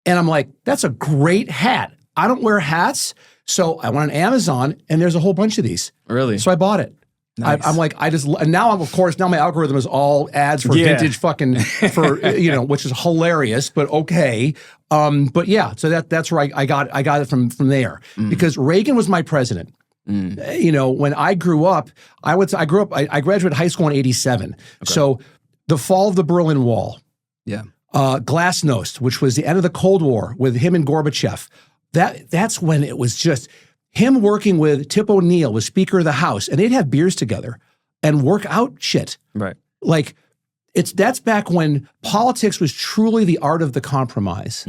And I'm like, that's a great hat. I don't wear hats. So I went on Amazon and there's a whole bunch of these. Really? So I bought it. Nice. I'm like, and now my algorithm is all ads for vintage fucking, which is hilarious, but okay. But yeah, so that's where I got it from there. Because Reagan was my president. When I grew up, I graduated high school in 87. Okay. So the fall of the Berlin Wall. Yeah. Glasnost, which was the end of the Cold War with him and Gorbachev. That's when it was just him working with Tip O'Neill, was Speaker of the House, and they'd have beers together and work out shit. Right. Like that's back when politics was truly the art of the compromise,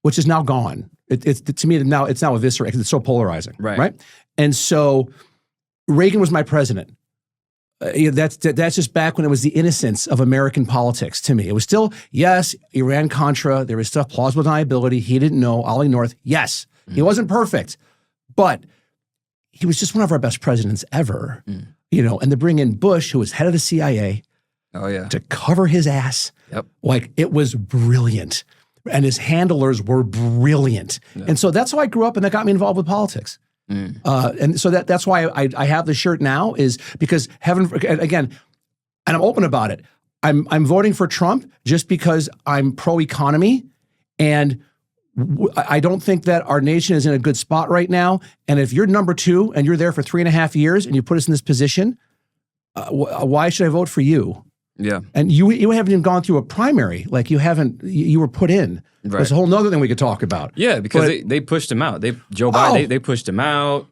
which is now gone. To me now it's now eviscerated because it's so polarizing. Right. And so Reagan was my president. That's just back when it was the innocence of American politics to me. It was still, yes, Iran-Contra, there was stuff, plausible deniability, he didn't know, Ollie North, yes. He wasn't perfect, but he was just one of our best presidents ever. And to bring in Bush, who was head of the CIA, to cover his ass, like it was brilliant. And his handlers were brilliant. And so that's how I grew up, and that got me involved with politics. And so that's why I have the shirt now, is because again, and I'm open about it. I'm voting for Trump just because I'm pro-economy, and I don't think that our nation is in a good spot right now. And if you're number 2 and you're there for 3.5 years and you put us in this position, why should I vote for you? Yeah. And you haven't even gone through a primary. Like you were put in. Right. There's a whole nother thing we could talk about. Yeah, because they pushed him out. Joe Biden, they pushed him out.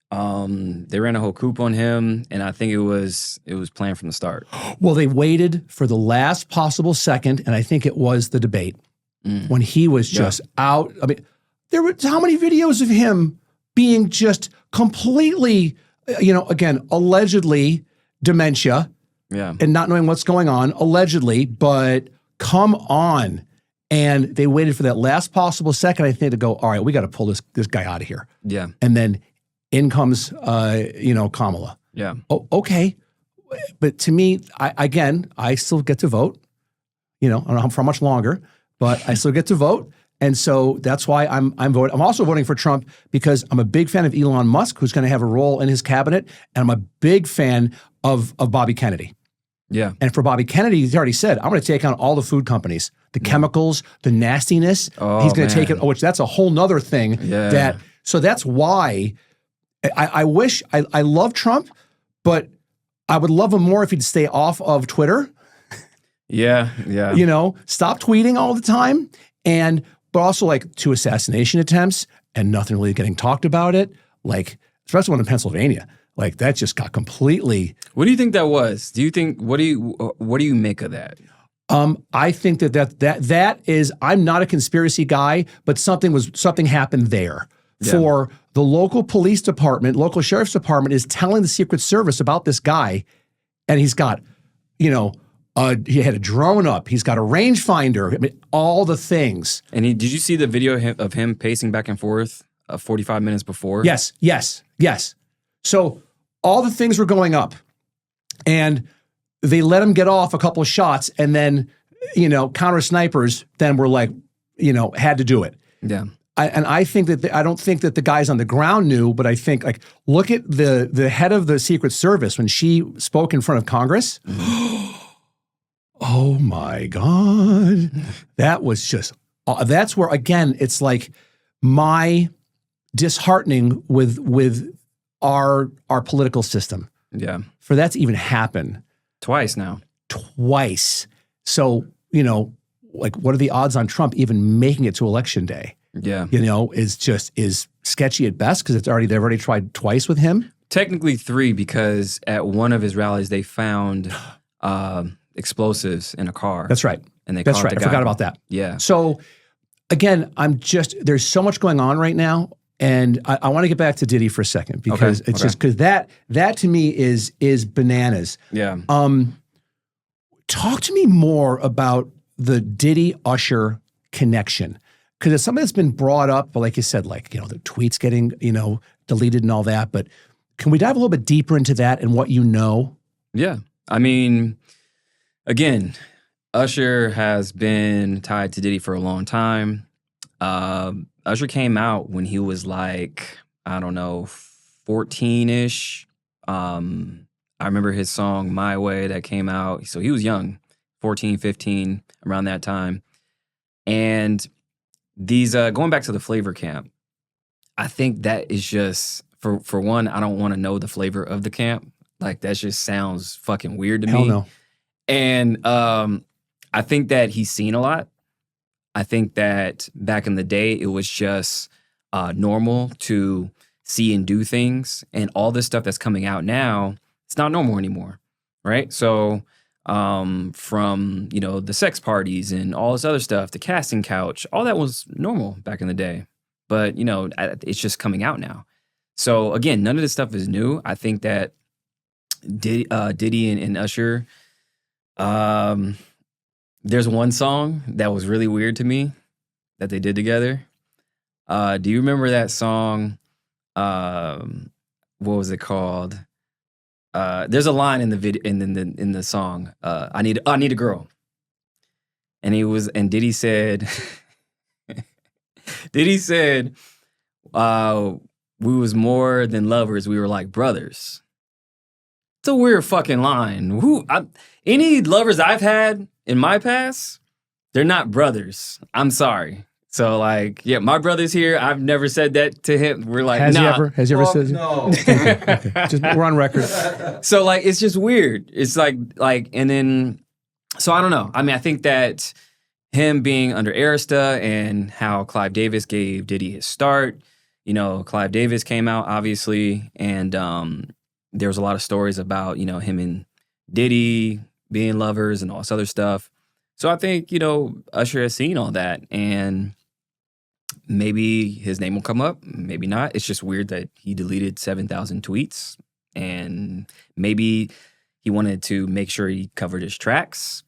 They ran a whole coup on him, and I think it was planned from the start. Well, they waited for the last possible second, and I think it was the debate when he was just out. I mean, there were how many videos of him being just completely, again, allegedly dementia. Yeah. And not knowing what's going on, allegedly, but come on. And they waited for that last possible second, I think, to go, all right, we got to pull this guy out of here. Yeah. And then in comes, Kamala. Yeah. Oh, okay. But to me, I still get to vote. I don't know for how much longer, but I still get to vote. And so that's why I'm voting. I'm also voting for Trump because I'm a big fan of Elon Musk, who's going to have a role in his cabinet. And I'm a big fan of Bobby Kennedy. Yeah. And for Bobby Kennedy, he's already said, I'm going to take on all the food companies, the chemicals, the nastiness. He's going to take it, which that's a whole nother thing. Yeah. So that's why I wish, I love Trump, but I would love him more if he'd stay off of Twitter. Yeah. Stop tweeting all the time. But also like 2 assassination attempts and nothing really getting talked about it. Like, especially one in Pennsylvania. Like that just got completely. What do you think that was? What do you make of that? I think that is, I'm not a conspiracy guy, but something happened there for the local police department, local sheriff's department is telling the Secret Service about this guy, and he's got, he had a drone up, he's got a rangefinder, I mean, all the things. And did you see the video of him pacing back and forth 45 minutes before? Yes. So all the things were going up, and they let him get off a couple of shots, and then, counter snipers then were like, had to do it. Yeah. I think that I don't think that the guys on the ground knew, but I think look at the head of the Secret Service when she spoke in front of Congress. Oh my God. That was just, that's where, again, it's like my disheartening with our political system. Yeah. For that to even happen. Twice now. Twice. So, what are the odds on Trump even making it to Election Day? Yeah. Is sketchy at best because they've already tried twice with him. Technically 3, because at one of his rallies they found explosives in a car. That's right. And they That's caught right. the I guy. forgot about that. Yeah. So again, there's so much going on right now. And I want to get back to Diddy for a second because it's just because that to me is bananas. Yeah. Talk to me more about the Diddy Usher connection. Because it's something that's been brought up, but like you said, the tweets getting, deleted and all that. But can we dive a little bit deeper into that and what you know? Yeah. I mean, again, Usher has been tied to Diddy for a long time. Usher came out when he was 14-ish. I remember his song My Way that came out. So he was young, 14, 15, around that time. And these, going back to the flavor camp, I think that is just, for one, I don't want to know the flavor of the camp. That just sounds fucking weird to me. Hell no. And I think that he's seen a lot. I think that back in the day, it was just normal to see and do things. And all this stuff that's coming out now, it's not normal anymore, right? So from, the sex parties and all this other stuff, the casting couch, all that was normal back in the day. But, it's just coming out now. So again, none of this stuff is new. I think that Diddy and Usher, there's one song that was really weird to me that they did together. Do you remember that song? What was it called? There's a line in the video in the song. I need a girl, and Diddy said, we was more than lovers. We were like brothers. It's a weird fucking line. Any lovers I've had in my past, they're not brothers. I'm sorry. So my brother's here. I've never said that to him. We're like, Has nah. he ever said it? No. Okay. Just, we're on record. So it's just weird. It's and then, so I don't know. I mean, I think that him being under Arista and how Clive Davis gave Diddy his start, Clive Davis came out obviously, and there was a lot of stories about, him and Diddy being lovers and all this other stuff. So I think, Usher has seen all that, and maybe his name will come up, maybe not. It's just weird that he deleted 7,000 tweets, and maybe he wanted to make sure he covered his tracks.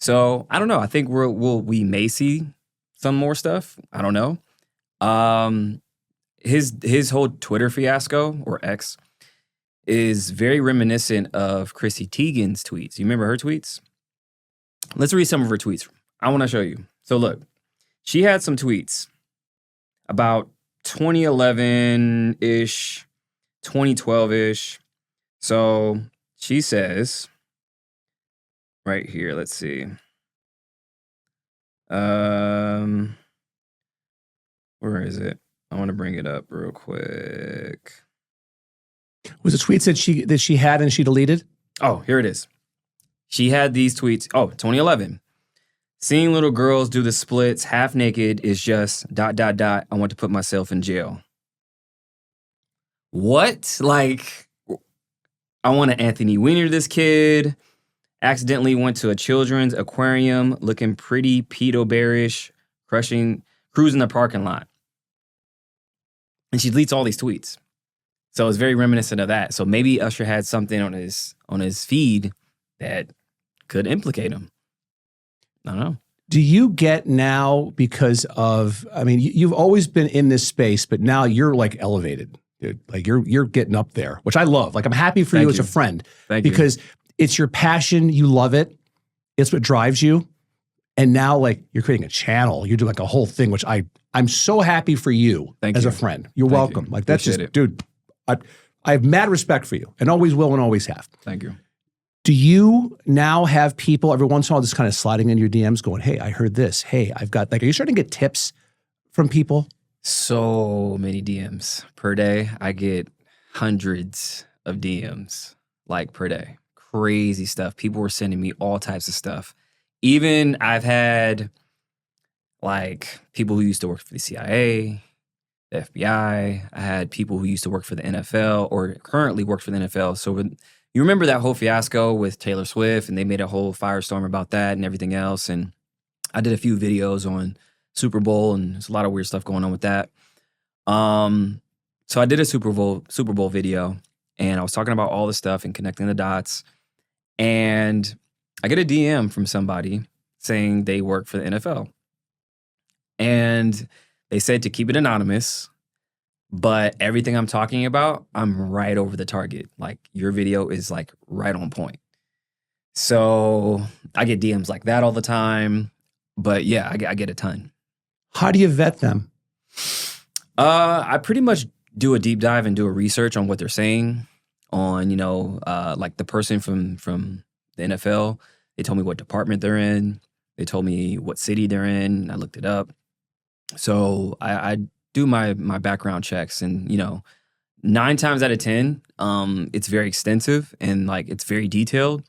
So I don't know. I think we may see some more stuff. I don't know. His whole Twitter fiasco, or X, is very reminiscent of Chrissy Teigen's tweets. You remember her tweets? Let's read some of her tweets. I want to show you. So look, she had some tweets about 2011-ish, 2012-ish. So she says, right here, let's see. Where is it? I want to bring it up real quick. Was it tweets that she had and she deleted? Oh, here it is. She had these tweets. Oh, 2011. Seeing little girls do the splits half naked is just ... I want to put myself in jail. What? I want to Anthony Weiner this kid. Accidentally went to a children's aquarium looking pretty pedo bearish, cruising the parking lot. And she deletes all these tweets. So it's very reminiscent of that. So maybe Usher had something on his feed that could implicate him. I don't know. Do you get now because of, I mean, you've always been in this space, but now you're like elevated. Dude. Like you're getting up there, which I love. Like I'm happy for you as a friend. Thank you. Because it's your passion. You love it. It's what drives you. And now like you're creating a channel. You're doing like a whole thing, which I'm so happy for you as a friend. You're welcome. Like that's Appreciate just, dude, I have mad respect for you and always will and always have. Thank you. Do you now have people every once in a while just kind of sliding in your DMs going, hey, I heard this. Hey, I've got, like, are you starting to get tips from people? So many DMs per day. I get hundreds of DMs like per day. Crazy stuff. People were sending me all types of stuff. Even I've had like people who used to work for the CIA, the FBI. I had people who used to work for the NFL or currently work for the NFL. So you remember that whole fiasco with Taylor Swift, and they made a whole firestorm about that and everything else. And I did a few videos on Super Bowl, and there's a lot of weird stuff going on with that. So I did a Super Bowl video, and I was talking about all the stuff and connecting the dots. And I get a DM from somebody saying they work for the NFL. And they said to keep it anonymous, but everything I'm talking about, I'm right over the target. Like your video is like right on point. So I get DMs like that all the time. But yeah, I get a ton. How do you vet them? I pretty much do a deep dive and do a research on what they're saying on, like the person from the NFL. They told me what department they're in. They told me what city they're in. I looked it up. So I do my background checks, and 9 times out of 10, it's very extensive and like it's very detailed.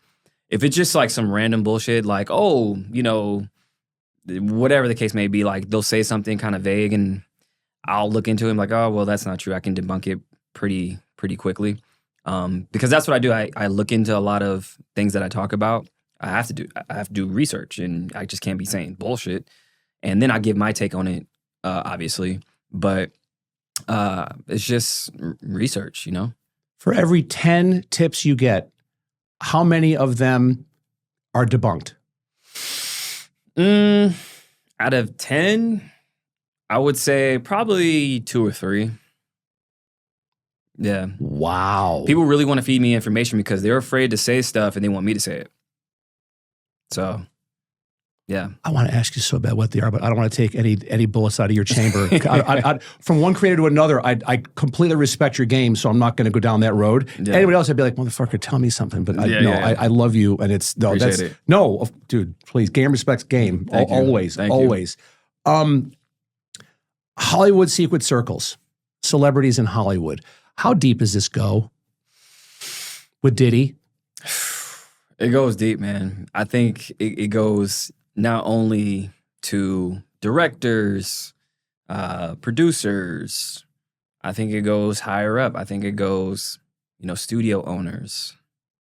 If it's just like some random bullshit, like whatever the case may be, like they'll say something kind of vague, and I'll look into it and like, oh well, that's not true. I can debunk it pretty quickly, because that's what I do. I look into a lot of things that I talk about. I have to do research, and I just can't be saying bullshit. And then I give my take on it, obviously. But it's just research, For every 10 tips you get, how many of them are debunked? Out of 10, I would say probably 2 or 3. Yeah. Wow. People really want to feed me information because they're afraid to say stuff and they want me to say it. So, yeah. I want to ask you so bad what they are, but I don't want to take any bullets out of your chamber. From one creator to another, I completely respect your game, so I'm not going to go down that road. Yeah. Anybody else, I'd be like, motherfucker, tell me something. But I love you, and it's dude, please, game respects game. Always. Hollywood secret circles, celebrities in Hollywood. How deep does this go with Diddy? It goes deep, man. I think it goes not only to directors, producers. I think it goes higher up. I think it goes, studio owners.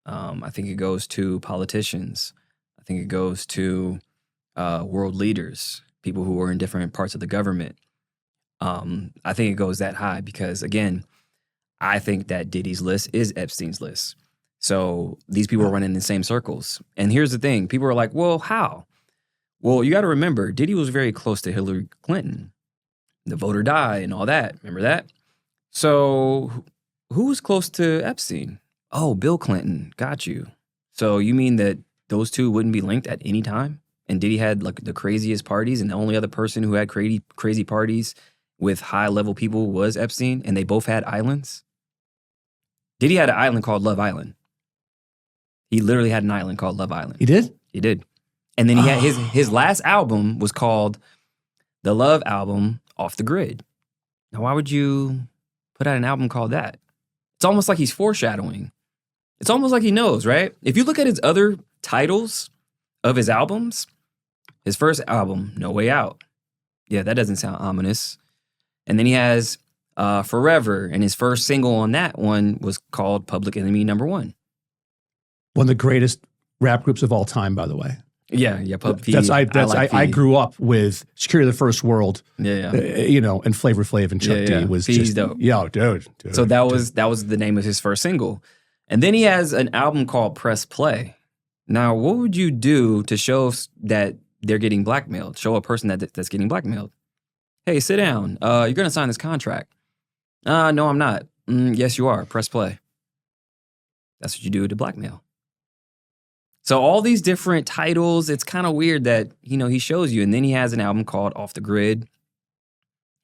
I think it goes to politicians. I think it goes to world leaders, people who are in different parts of the government. I think it goes that high because, again, I think that Diddy's list is Epstein's list. So these people are running in the same circles. And here's the thing. People are like, well, how? Well, you got to remember, Diddy was very close to Hillary Clinton, the vote or die and all that. Remember that? So who was close to Epstein? Oh, Bill Clinton. Got you. So you mean that those two wouldn't be linked at any time? And Diddy had like the craziest parties, and the only other person who had crazy parties with high-level people was Epstein, and they both had islands? Diddy had an island called Love Island. He literally had an island called Love Island. He did? He did. And then he had his last album was called The Love Album Off the Grid. Now, why would you put out an album called that? It's almost like he's foreshadowing. It's almost like he knows, right? If you look at his other titles of his albums, his first album, No Way Out. Yeah, that doesn't sound ominous. And then he has Forever, and his first single on that one was called Public Enemy No. 1. One of the greatest rap groups of all time, by the way. Yeah, Pub P. I grew up with Security of the First World. Yeah. And Flavor Flav and Chuck D was P's just dope. Yo, dude. So that was the name of his first single. And then he has an album called Press Play. Now, what would you do to show that they're getting blackmailed? Show a person that's getting blackmailed. Hey, sit down. You're going to sign this contract. No, I'm not. Yes, you are. Press play. That's what you do to blackmail. So all these different titles, it's kind of weird that, he shows you. And then he has an album called Off the Grid.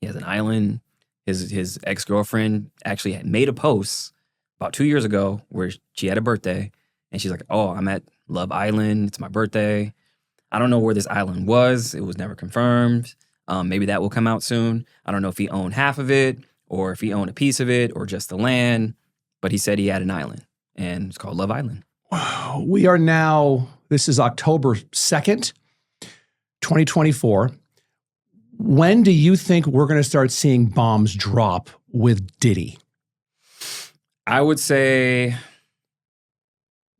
He has an island. His ex-girlfriend actually had made a post about 2 years ago where she had a birthday. And she's like, oh, I'm at Love Island. It's my birthday. I don't know where this island was. It was never confirmed. Maybe that will come out soon. I don't know if he owned half of it or if he owned a piece of it or just the land. But he said he had an island. And it's called Love Island. We are now, this is October 2nd, 2024. When do you think we're going to start seeing bombs drop with Diddy? I would say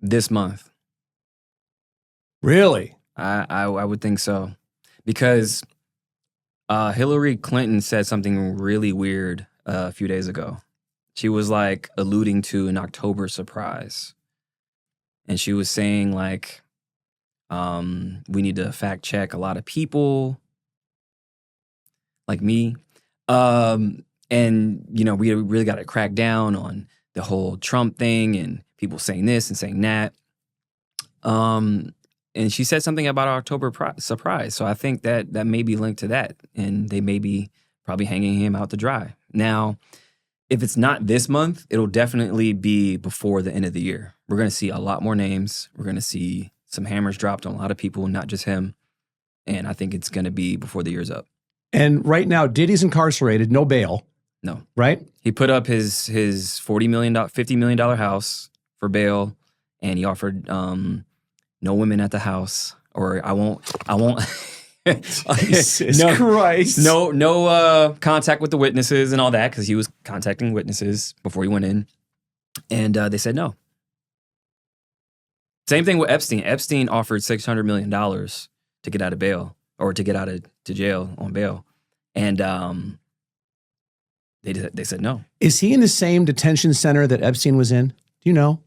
this month. Really? I would think so. Because Hillary Clinton said something really weird a few days ago. She was like alluding to an October surprise. And she was saying like, we need to fact check a lot of people like me. And, we really got to crack down on the whole Trump thing and people saying this and saying that. And she said something about October surprise. So I think that may be linked to that. And they may be probably hanging him out to dry. Now, if it's not this month, it'll definitely be before the end of the year. We're going to see a lot more names. We're going to see some hammers dropped on a lot of people, not just him. And I think it's going to be before the year's up. And right now, Diddy's incarcerated, no bail. No. Right? He put up his $50 million house for bail, and he offered no women at the house, or I won't. Jesus Christ. No contact with the witnesses and all that, because he was contacting witnesses before he went in. And they said no. Same thing with Epstein. Epstein offered $600 million to get out of bail, or to get out of jail on bail. And they said no. Is he in the same detention center that Epstein was in? Do you know?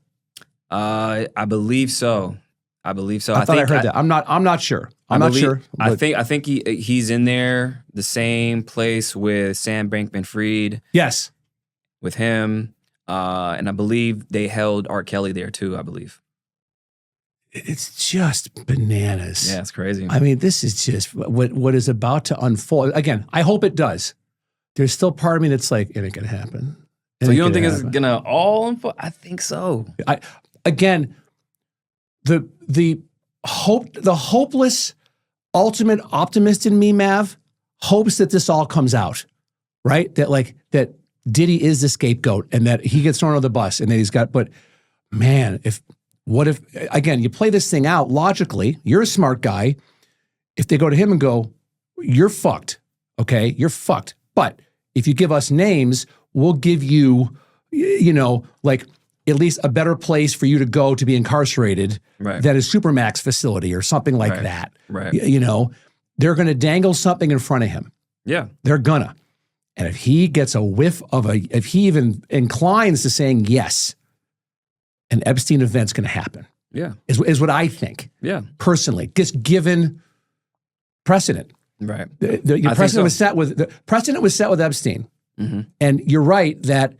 I believe so. I thought I heard that. I'm not sure. I'm not sure. I think he's in there, the same place with Sam Bankman-Fried. Yes. With him. And I believe they held R. Kelly there too, I believe. It's just bananas. Yeah, it's crazy. I mean, this is just what is about to unfold. Again, I hope it does. There's still part of me that's like, it ain't gonna happen. So you don't think it's gonna all unfold? I think so. Again, the hopeless ultimate optimist in me, Mav, hopes that this all comes out, right? That Diddy is the scapegoat and that he gets thrown under the bus and that he's got, but man, what if, again, you play this thing out logically, you're a smart guy. If they go to him and go, you're fucked, okay? You're fucked. But if you give us names, we'll give you, at least a better place for you to go to be incarcerated than a Supermax facility or something like that. Right. They're going to dangle something in front of him. Yeah. They're gonna. And if he gets a whiff if he even inclines to saying yes, an Epstein event's going to happen. Yeah. Is what I think. Yeah. Personally, just given precedent. Right. The precedent was set with Epstein. Mm-hmm. And you're right that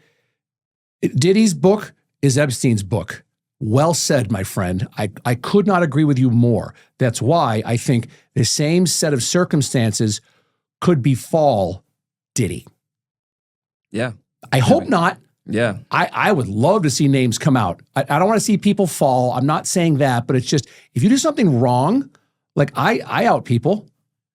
Diddy's book is Epstein's book. Well said, my friend. I could not agree with you more. That's why I think the same set of circumstances could befall Diddy. Yeah. I hope not. Yeah. I would love to see names come out. I don't want to see people fall. I'm not saying that, but it's just, if you do something wrong, like I out people.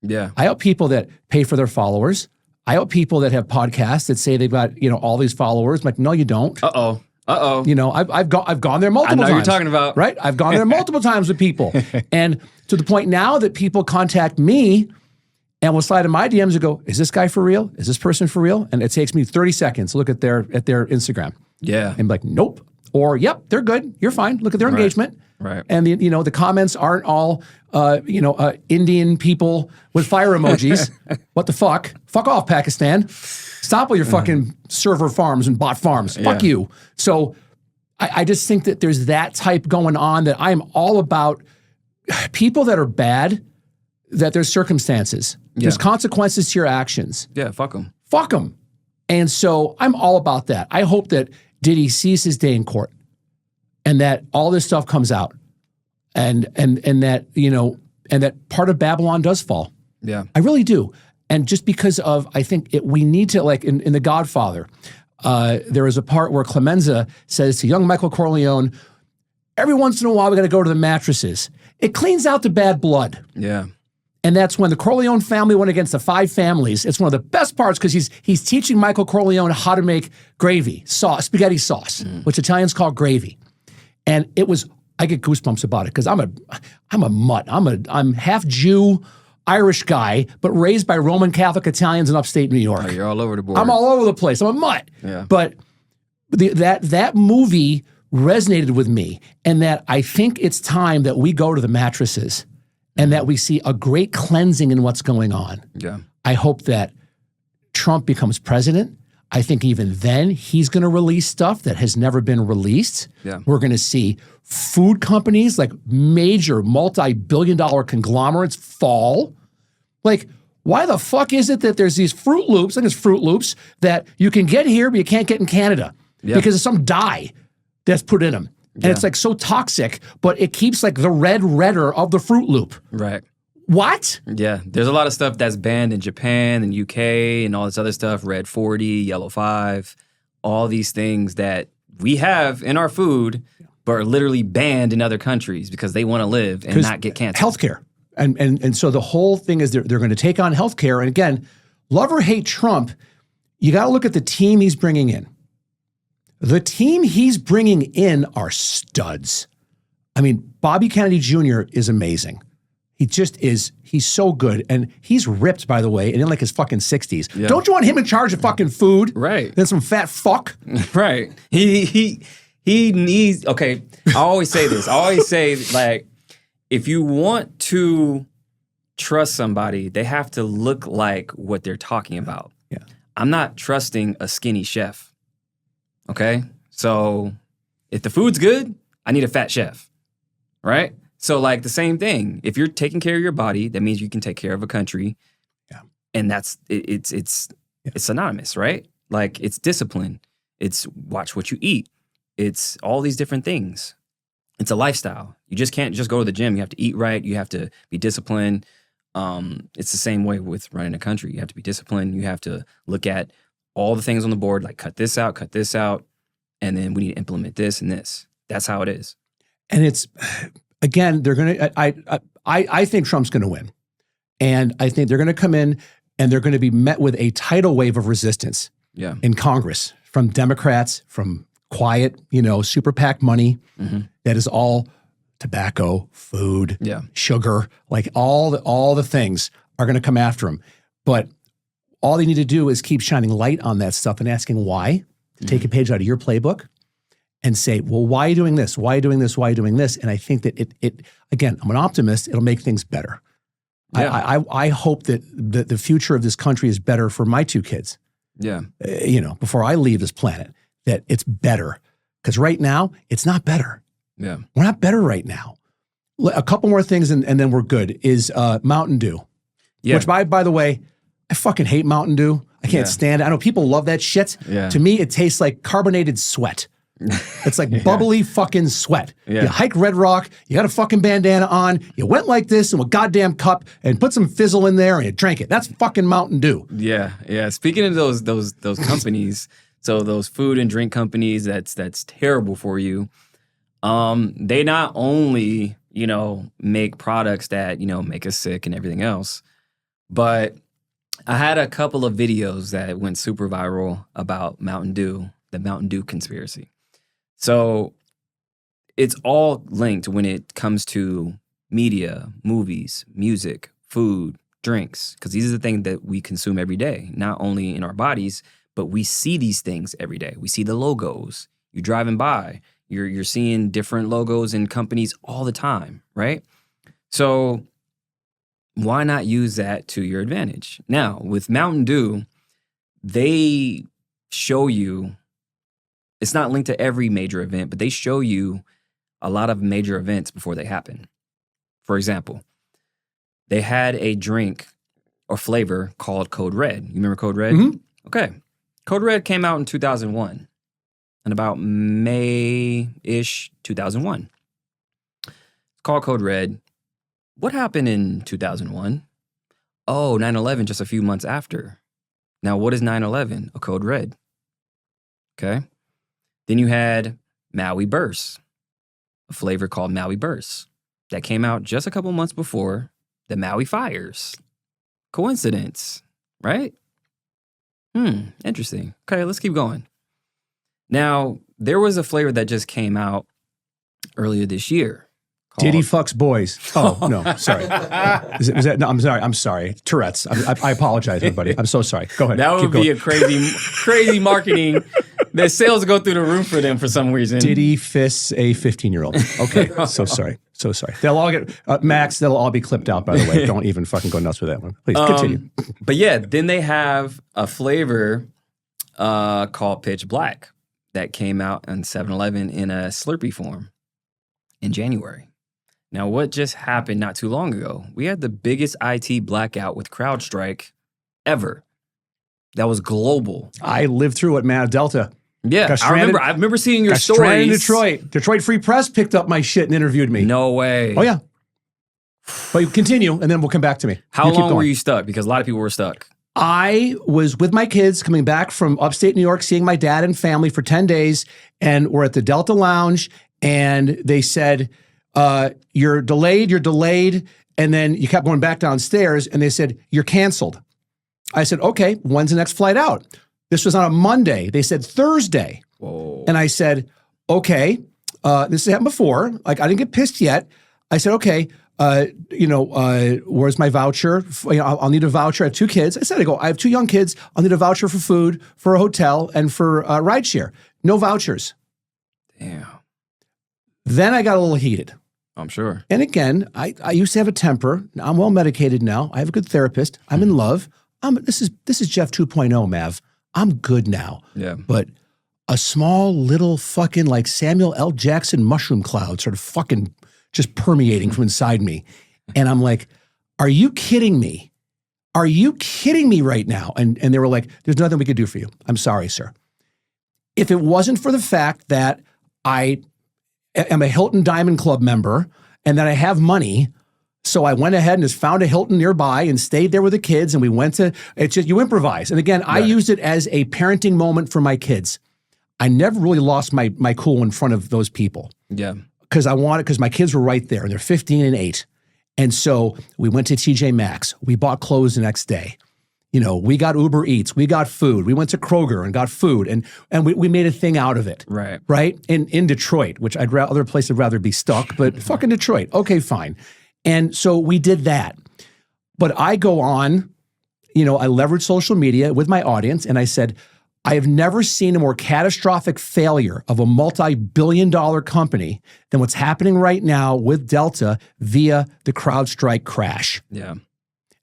Yeah. I out people that pay for their followers. I out people that have podcasts that say they've got, all these followers. I'm like, no, you don't. Uh-oh. I've gone there multiple times. I know you're talking about. Right? I've gone there multiple times with people. And to the point now that people contact me and will slide in my DMs and go, is this guy for real? Is this person for real? And it takes me 30 seconds to look at their Instagram. Yeah. And be like, nope. Or, yep, they're good. You're fine. Look at their engagement. Right. And the comments aren't all Indian people with fire emojis. What the fuck? Fuck off, Pakistan. Stop with your fucking server farms and bot farms. Fuck you. So I just think that there's that type going on, that I'm all about people that are bad, that there's circumstances. There's consequences to your actions. Yeah, fuck them. Fuck them. And so I'm all about that. I hope that Diddy sees his day in court, and that all this stuff comes out, and that, and that part of Babylon does fall. Yeah. I really do. And just because of, I think we need to, like in The Godfather, there is a part where Clemenza says to young Michael Corleone, every once in a while we got to go to the mattresses. It cleans out the bad blood. Yeah. And that's when the Corleone family went against the 5 families. It's one of the best parts, because he's teaching Michael Corleone how to make gravy, spaghetti sauce, which Italians call gravy. And I get goosebumps about it, because I'm a mutt. I'm half Jew, Irish guy, but raised by Roman Catholic Italians in upstate New York. Oh, you're all over the board. I'm all over the place. I'm a mutt. Yeah. But that movie resonated with me, and that I think it's time that we go to the mattresses, and that we see a great cleansing in what's going on. Yeah. I hope that Trump becomes president. I think even then he's going to release stuff that has never been released. Yeah. We're going to see food companies, like major multi-billion-dollar conglomerates, fall. Like, why the fuck is it that there's these Fruit Loops, I think it's Fruit Loops, that you can get here but you can't get in Canada because of some dye that's put in them? And it's like so toxic, but it keeps like the redder of the Fruit Loop. Right. What? Yeah. There's a lot of stuff that's banned in Japan and UK and all this other stuff, Red 40, Yellow 5, all these things that we have in our food, but are literally banned in other countries because they want to live and not get canceled. Healthcare. And so the whole thing is they're going to take on healthcare. And again, love or hate Trump, you got to look at the team he's bringing in. The team he's bringing in are studs. I mean, Bobby Kennedy Jr. is amazing. He just is. He's so good. And he's ripped, by the way, and in like his fucking 60s. Yeah. Don't you want him in charge of fucking food? Right. Then some fat fuck? Right. He needs, okay, I always say this. I always say, like, if you want to trust somebody, they have to look like what they're talking about. Yeah. I'm not trusting a skinny chef. Okay? So if the food's good, I need a fat chef. Right? So like the same thing. If you're taking care of your body, that means you can take care of a country. Yeah. And that's it's synonymous, right? Like it's discipline. It's watch what you eat. It's all these different things. It's a lifestyle. You just can't just go to the gym. You have to eat right. You have to be disciplined. It's the same way with running a country. You have to be disciplined. You have to look at all the things on the board, like cut this out, and then we need to implement this and this. That's how it is. And it's, again, they're going to, I think Trump's going to win. And I think they're going to come in and they're going to be met with a tidal wave of resistance in Congress from Democrats, from quiet, super PAC money that is all tobacco, food, sugar, like all the things are going to come after him. But all they need to do is keep shining light on that stuff and asking why, take a page out of your playbook and say, well, why are you doing this? Why are you doing this? Why are you doing this? And I think that it again, I'm an optimist. It'll make things better. Yeah. I hope that the future of this country is better for my 2 kids. Yeah. Before I leave this planet, that it's better. Because right now, it's not better. Yeah. We're not better right now. A couple more things and then we're good, is Mountain Dew. Yeah. Which, by the way, I fucking hate Mountain Dew. I can't stand it. I know people love that shit. Yeah. To me, it tastes like carbonated sweat. It's like bubbly fucking sweat. Yeah. You hike Red Rock, you got a fucking bandana on, you went like this in a goddamn cup and put some fizzle in there and you drank it. That's fucking Mountain Dew. Yeah, yeah. Speaking of those companies, so those food and drink companies, that's terrible for you. They not only, make products that, make us sick and everything else, but I had a couple of videos that went super viral about Mountain Dew, the Mountain Dew conspiracy. So it's all linked when it comes to media, movies, music, food, drinks, because these are the things that we consume every day, not only in our bodies, but we see these things every day. We see the logos. You're driving by, You're seeing different logos in companies all the time, right? So why not use that to your advantage? Now, with Mountain Dew, they show you, it's not linked to every major event, but they show you a lot of major events before they happen. For example, they had a drink or flavor called Code Red. You remember Code Red? Mm-hmm. Okay. Code Red came out in 2001, in about May-ish 2001. It's called Code Red. What happened in 2001? Oh, 9/11 just a few months after. Now, what is 9/11? A Code Red. Okay. Then you had Maui Burst, a flavor called Maui Burst that came out just a couple months before the Maui fires. Coincidence, right? Interesting. Okay, let's keep going. Now, there was a flavor that just came out earlier this year. Diddy fucks boys. Oh, no, sorry. Is that, no, I'm sorry. Tourette's. I apologize, everybody. I'm so sorry. Go ahead. That would be a crazy marketing. The sales go through the roof for them for some reason. Diddy fists a 15-year-old. Okay, so sorry. So sorry. They'll all get, Max, they'll all be clipped out, by the way. Don't even fucking go nuts with that one. Please, continue. But yeah, then they have a flavor called Pitch Black that came out on 7-Eleven in a Slurpee form in January. Now, what just happened not too long ago? We had the biggest IT blackout with CrowdStrike ever. That was global. I lived through it, man. Delta. Yeah, I remember seeing your stories. Stranded in Detroit. Detroit Free Press picked up my shit and interviewed me. No way. Oh, yeah. But you continue, and then we'll come back to me. How long were you stuck? Because a lot of people were stuck. I was with my kids coming back from upstate New York, seeing my dad and family for 10 days, and we're at the Delta Lounge, and they said, you're delayed. And then you kept going back downstairs, and they said, you're canceled. I said, okay, when's the next flight out? This was on a Monday. They said Thursday. Whoa. And I said, okay, this has happened before. Like, I didn't get pissed yet. I said, okay, where's my voucher? I'll need a voucher. I have 2 kids. I have 2 young kids. I'll need a voucher for food, for a hotel, and for rideshare. No vouchers. Damn. Then I got a little heated. I'm sure. And again, I used to have a temper. I'm well medicated now. I have a good therapist. I'm in love. This is Jeff 2.0, Mav. I'm good now. Yeah. But a small little fucking like Samuel L. Jackson mushroom cloud sort of fucking just permeating from inside me. And I'm like, are you kidding me? Are you kidding me right now? And they were like, there's nothing we could do for you. I'm sorry, sir. If it wasn't for the fact that I am a Hilton Diamond Club member and that I have money, so I went ahead and just found a Hilton nearby and stayed there with the kids, and we went to, it's just, you improvise. And again, I used it as a parenting moment for my kids. I never really lost my cool in front of those people. Yeah. Because my kids were right there, and they're 15 and 8. And so we went to TJ Maxx. We bought clothes the next day. We got Uber Eats. We got food. We went to Kroger and got food, and we made a thing out of it. Right. Right? In Detroit, which other place I'd rather be stuck, but fucking Detroit. Okay, fine. And so we did that. But I go on, I leverage social media with my audience, and I said, I have never seen a more catastrophic failure of a multi-billion-dollar company than what's happening right now with Delta via the CrowdStrike crash. Yeah.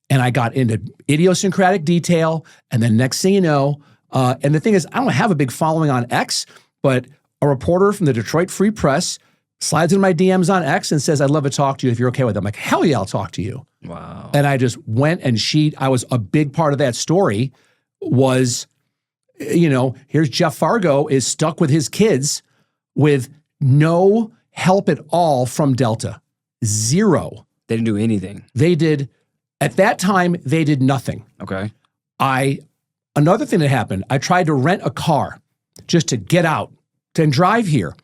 And I got into idiosyncratic detail, and then next thing you know, and the thing is, I don't have a big following on X, but a reporter from the Detroit Free Press slides in my DMs on X and says, I'd love to talk to you if you're okay with it. I'm like, hell yeah, I'll talk to you. Wow. And I just went, and I was a big part of that story was, here's Jeff Fargo is stuck with his kids with no help at all from Delta. Zero. They didn't do anything. At that time, they did nothing. Okay. Another thing that happened, I tried to rent a car just to get out and drive here.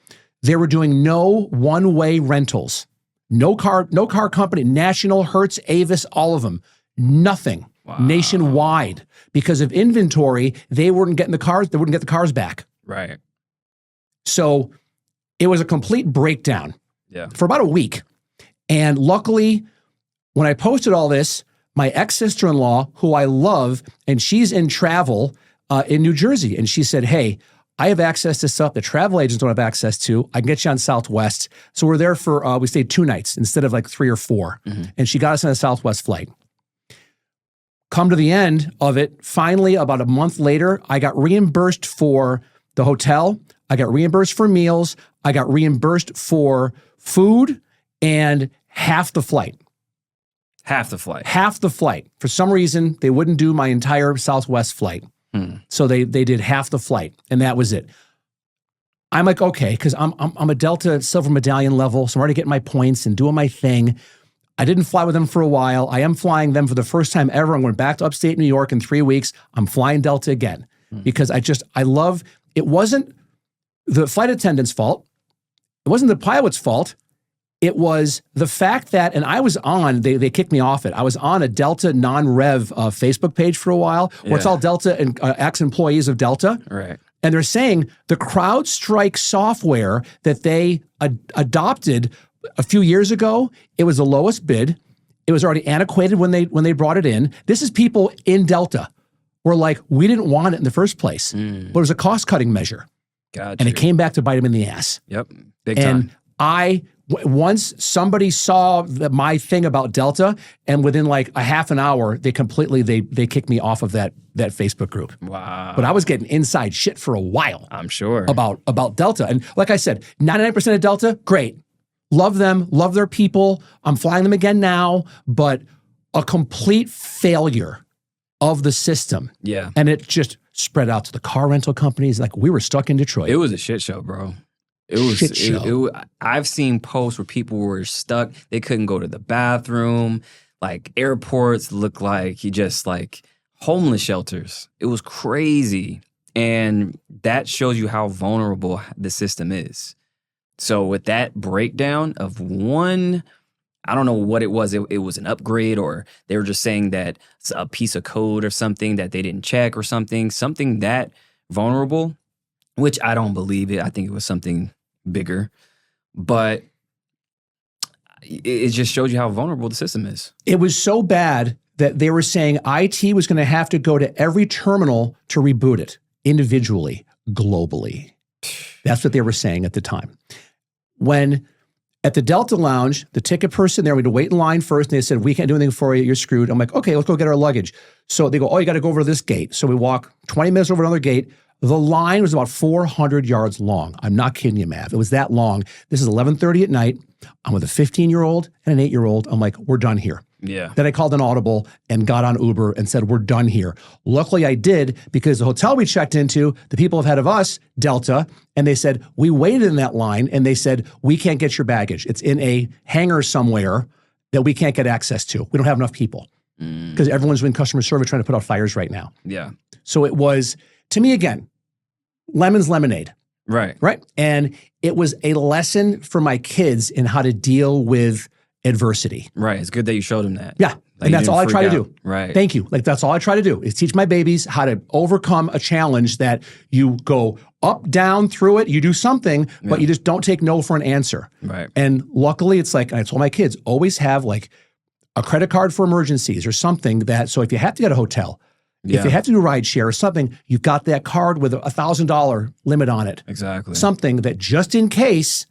They were doing no one-way rentals. No car company, National, Hertz, Avis, all of them. Nothing. Wow. Nationwide. Because of inventory, they wouldn't get the cars back. Right. So it was a complete breakdown. Yeah. For about a week. And luckily, when I posted all this, my ex-sister-in-law, who I love, and she's in travel in New Jersey, and she said, hey, I have access to stuff that travel agents don't have access to. I can get you on Southwest. So we're there for, we stayed 2 nights instead of like 3 or 4. And she got us on a Southwest flight. Come to the end of it, finally, about a month later, I got reimbursed for the hotel. I got reimbursed for meals. I got reimbursed for food and half the flight. Half the flight. Half the flight. For some reason, they wouldn't do my entire Southwest flight. So they did half the flight, and that was it. I'm like, okay, because I'm a Delta Silver Medallion level, so I'm already getting my points and doing my thing. I didn't fly with them for a while. I am flying them for the first time ever. I'm going back to upstate New York in 3 weeks. I'm flying Delta again because I love, it wasn't the flight attendant's fault. It wasn't the pilot's fault. It was the fact that, and I was on, they kicked me off it. I was on a Delta non-rev Facebook page for a while, where it's all Delta and ex-employees of Delta. Right. And they're saying the CrowdStrike software that they adopted a few years ago, it was the lowest bid. It was already antiquated when they brought it in. This is people in Delta were like, we didn't want it in the first place, but it was a cost-cutting measure. Gotcha. And it came back to bite them in the ass. Yep. Big time. And once somebody saw my thing about Delta, and within like a half an hour, they kicked me off of that Facebook group. Wow. But I was getting inside shit for a while. I'm sure. About Delta. And like I said, 99% of Delta, great. Love them, love their people. I'm flying them again now, but a complete failure of the system. Yeah. And it just spread out to the car rental companies. Like, we were stuck in Detroit. It was a shit show, bro. It was shit show. I've seen posts where people were stuck. They couldn't go to the bathroom. Like, airports look like just like homeless shelters. It was crazy. And that shows you how vulnerable the system is. So with that breakdown of one, I don't know what it was. It was an upgrade, or they were just saying that it's a piece of code or something that they didn't check or something that vulnerable, which I don't believe it. I think it was something bigger, but it just shows you how vulnerable the system is. It was so bad that they were saying IT was going to have to go to every terminal to reboot it individually, globally. That's what they were saying at the time. When at the Delta Lounge, the ticket person there, we had to wait in line first, and they said, we can't do anything for you, you're screwed. I'm like, okay, let's go get our luggage. So they go, oh, you got to go over to this gate. So we walk 20 minutes over another gate. The line was about 400 yards long. I'm not kidding you, Mav. It was that long. This is 11:30 at night. I'm with a 15-year-old and an 8-year-old. I'm like, we're done here. Yeah. Then I called an audible and got on Uber and said, we're done here. Luckily I did, because the hotel we checked into, the people ahead of us, Delta, and they said, we waited in that line, and they said, we can't get your baggage. It's in a hangar somewhere that we can't get access to. We don't have enough people, because everyone's in customer service trying to put out fires right now. Yeah. So it was, to me again, lemon's lemonade. Right. Right. And it was a lesson for my kids in how to deal with adversity. Right. It's good that you showed them that. Yeah. Like, and that's all I try to do. Right. Thank you. Like, that's all I try to do is teach my babies how to overcome a challenge that you go up, down, through it. You do something, but you just don't take no for an answer. Right. And luckily it's like, I told my kids, always have like a credit card for emergencies or something that, so if you have to get a hotel, if you have to do ride share or something, you've got that card with a $1,000 limit on it. Exactly. Something that just in case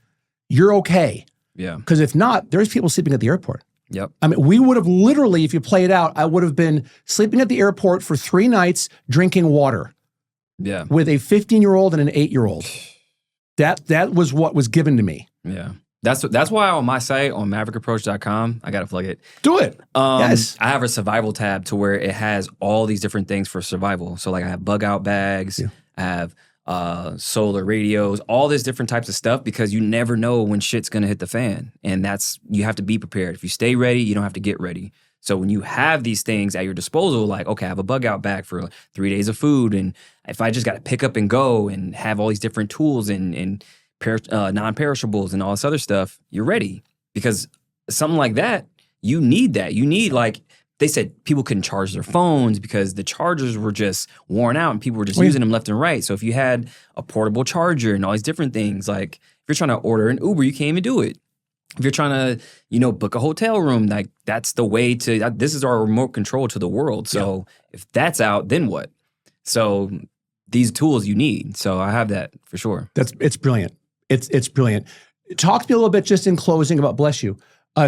you're okay. Yeah. Because if not, there's people sleeping at the airport. Yep. I mean, we would have literally, if you play it out, I would have been sleeping at the airport for 3 nights drinking water. Yeah. With a 15-year-old and an 8-year-old. That was what was given to me. Yeah. That's why on my site, on maverickapproach.com, I got to plug it. Do it. Yes. I have a survival tab to where it has all these different things for survival. So like I have bug out bags, I have solar radios, all these different types of stuff, because you never know when shit's going to hit the fan. And you have to be prepared. If you stay ready, you don't have to get ready. So when you have these things at your disposal, like, okay, I have a bug out bag for 3 days of food. And if I just got to pick up and go and have all these different tools and non-perishables and all this other stuff, you're ready. Because something like that, you need that. You need, like, they said people couldn't charge their phones because the chargers were just worn out and people were just using them left and right. So if you had a portable charger and all these different things, like if you're trying to order an Uber, you can't even do it. If you're trying to, book a hotel room, like that's the way to, this is our remote control to the world. So if that's out, then what? So these tools you need. So I have that for sure. It's brilliant. It's brilliant. Talk to me a little bit just in closing about, bless you.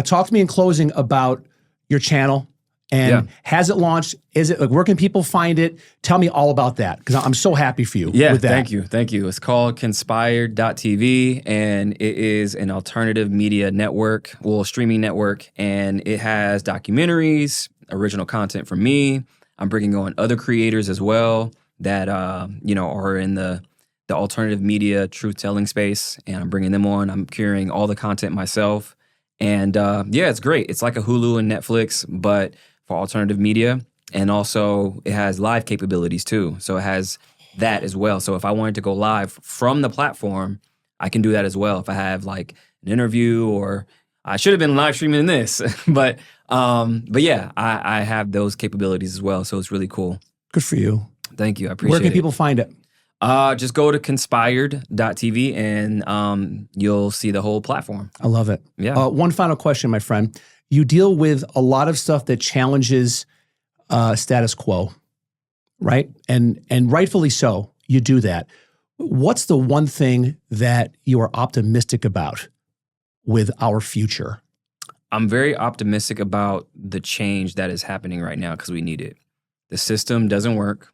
Talk to me in closing about your channel. And has it launched? Is it, like, where can people find it? Tell me all about that, because I'm so happy for you with that. Thank you. It's called ConspiredTV, and it is an alternative media network, streaming network, and it has documentaries, original content from me. I'm bringing on other creators as well that are in the alternative media truth-telling space, and I'm bringing them on. I'm curating all the content myself, and it's great. It's like a Hulu and Netflix, but for alternative media, and also it has live capabilities too. So it has that as well. So if I wanted to go live from the platform, I can do that as well. If I have like an interview, or I should have been live streaming this, but yeah, I have those capabilities as well. So it's really cool. Good for you. Thank you. I appreciate it. Where can people find it? Just go to ConspiredTV and you'll see the whole platform. I love it. Yeah. One final question, my friend. You deal with a lot of stuff that challenges status quo, right? And rightfully so, you do that. What's the one thing that you are optimistic about with our future? I'm very optimistic about the change that is happening right now because we need it. The system doesn't work.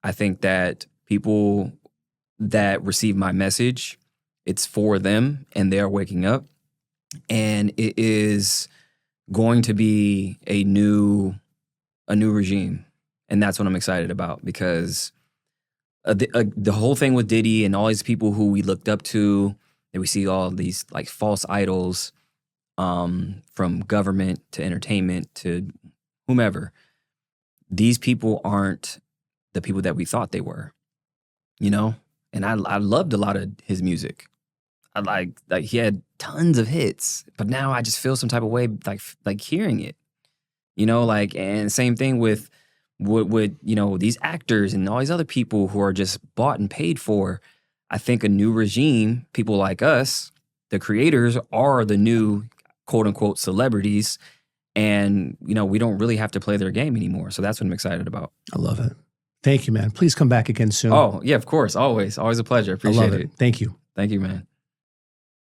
I think that people that receive my message, it's for them, and they are waking up. And it is going to be a new regime. And that's what I'm excited about, because the whole thing with Diddy and all these people who we looked up to, that we see all these like false idols, from government to entertainment to whomever, these people aren't the people that we thought they were, And I loved a lot of his music. I like he had tons of hits, but now I just feel some type of way like hearing it, and same thing with these actors and all these other people who are just bought and paid for. I think a new regime, people like us, the creators, are the new quote unquote celebrities, and we don't really have to play their game anymore. So that's what I'm excited about. I love it. Thank you, man. Please come back again soon. Oh yeah, of course, always a pleasure. Appreciate it. Thank you. Thank you, man.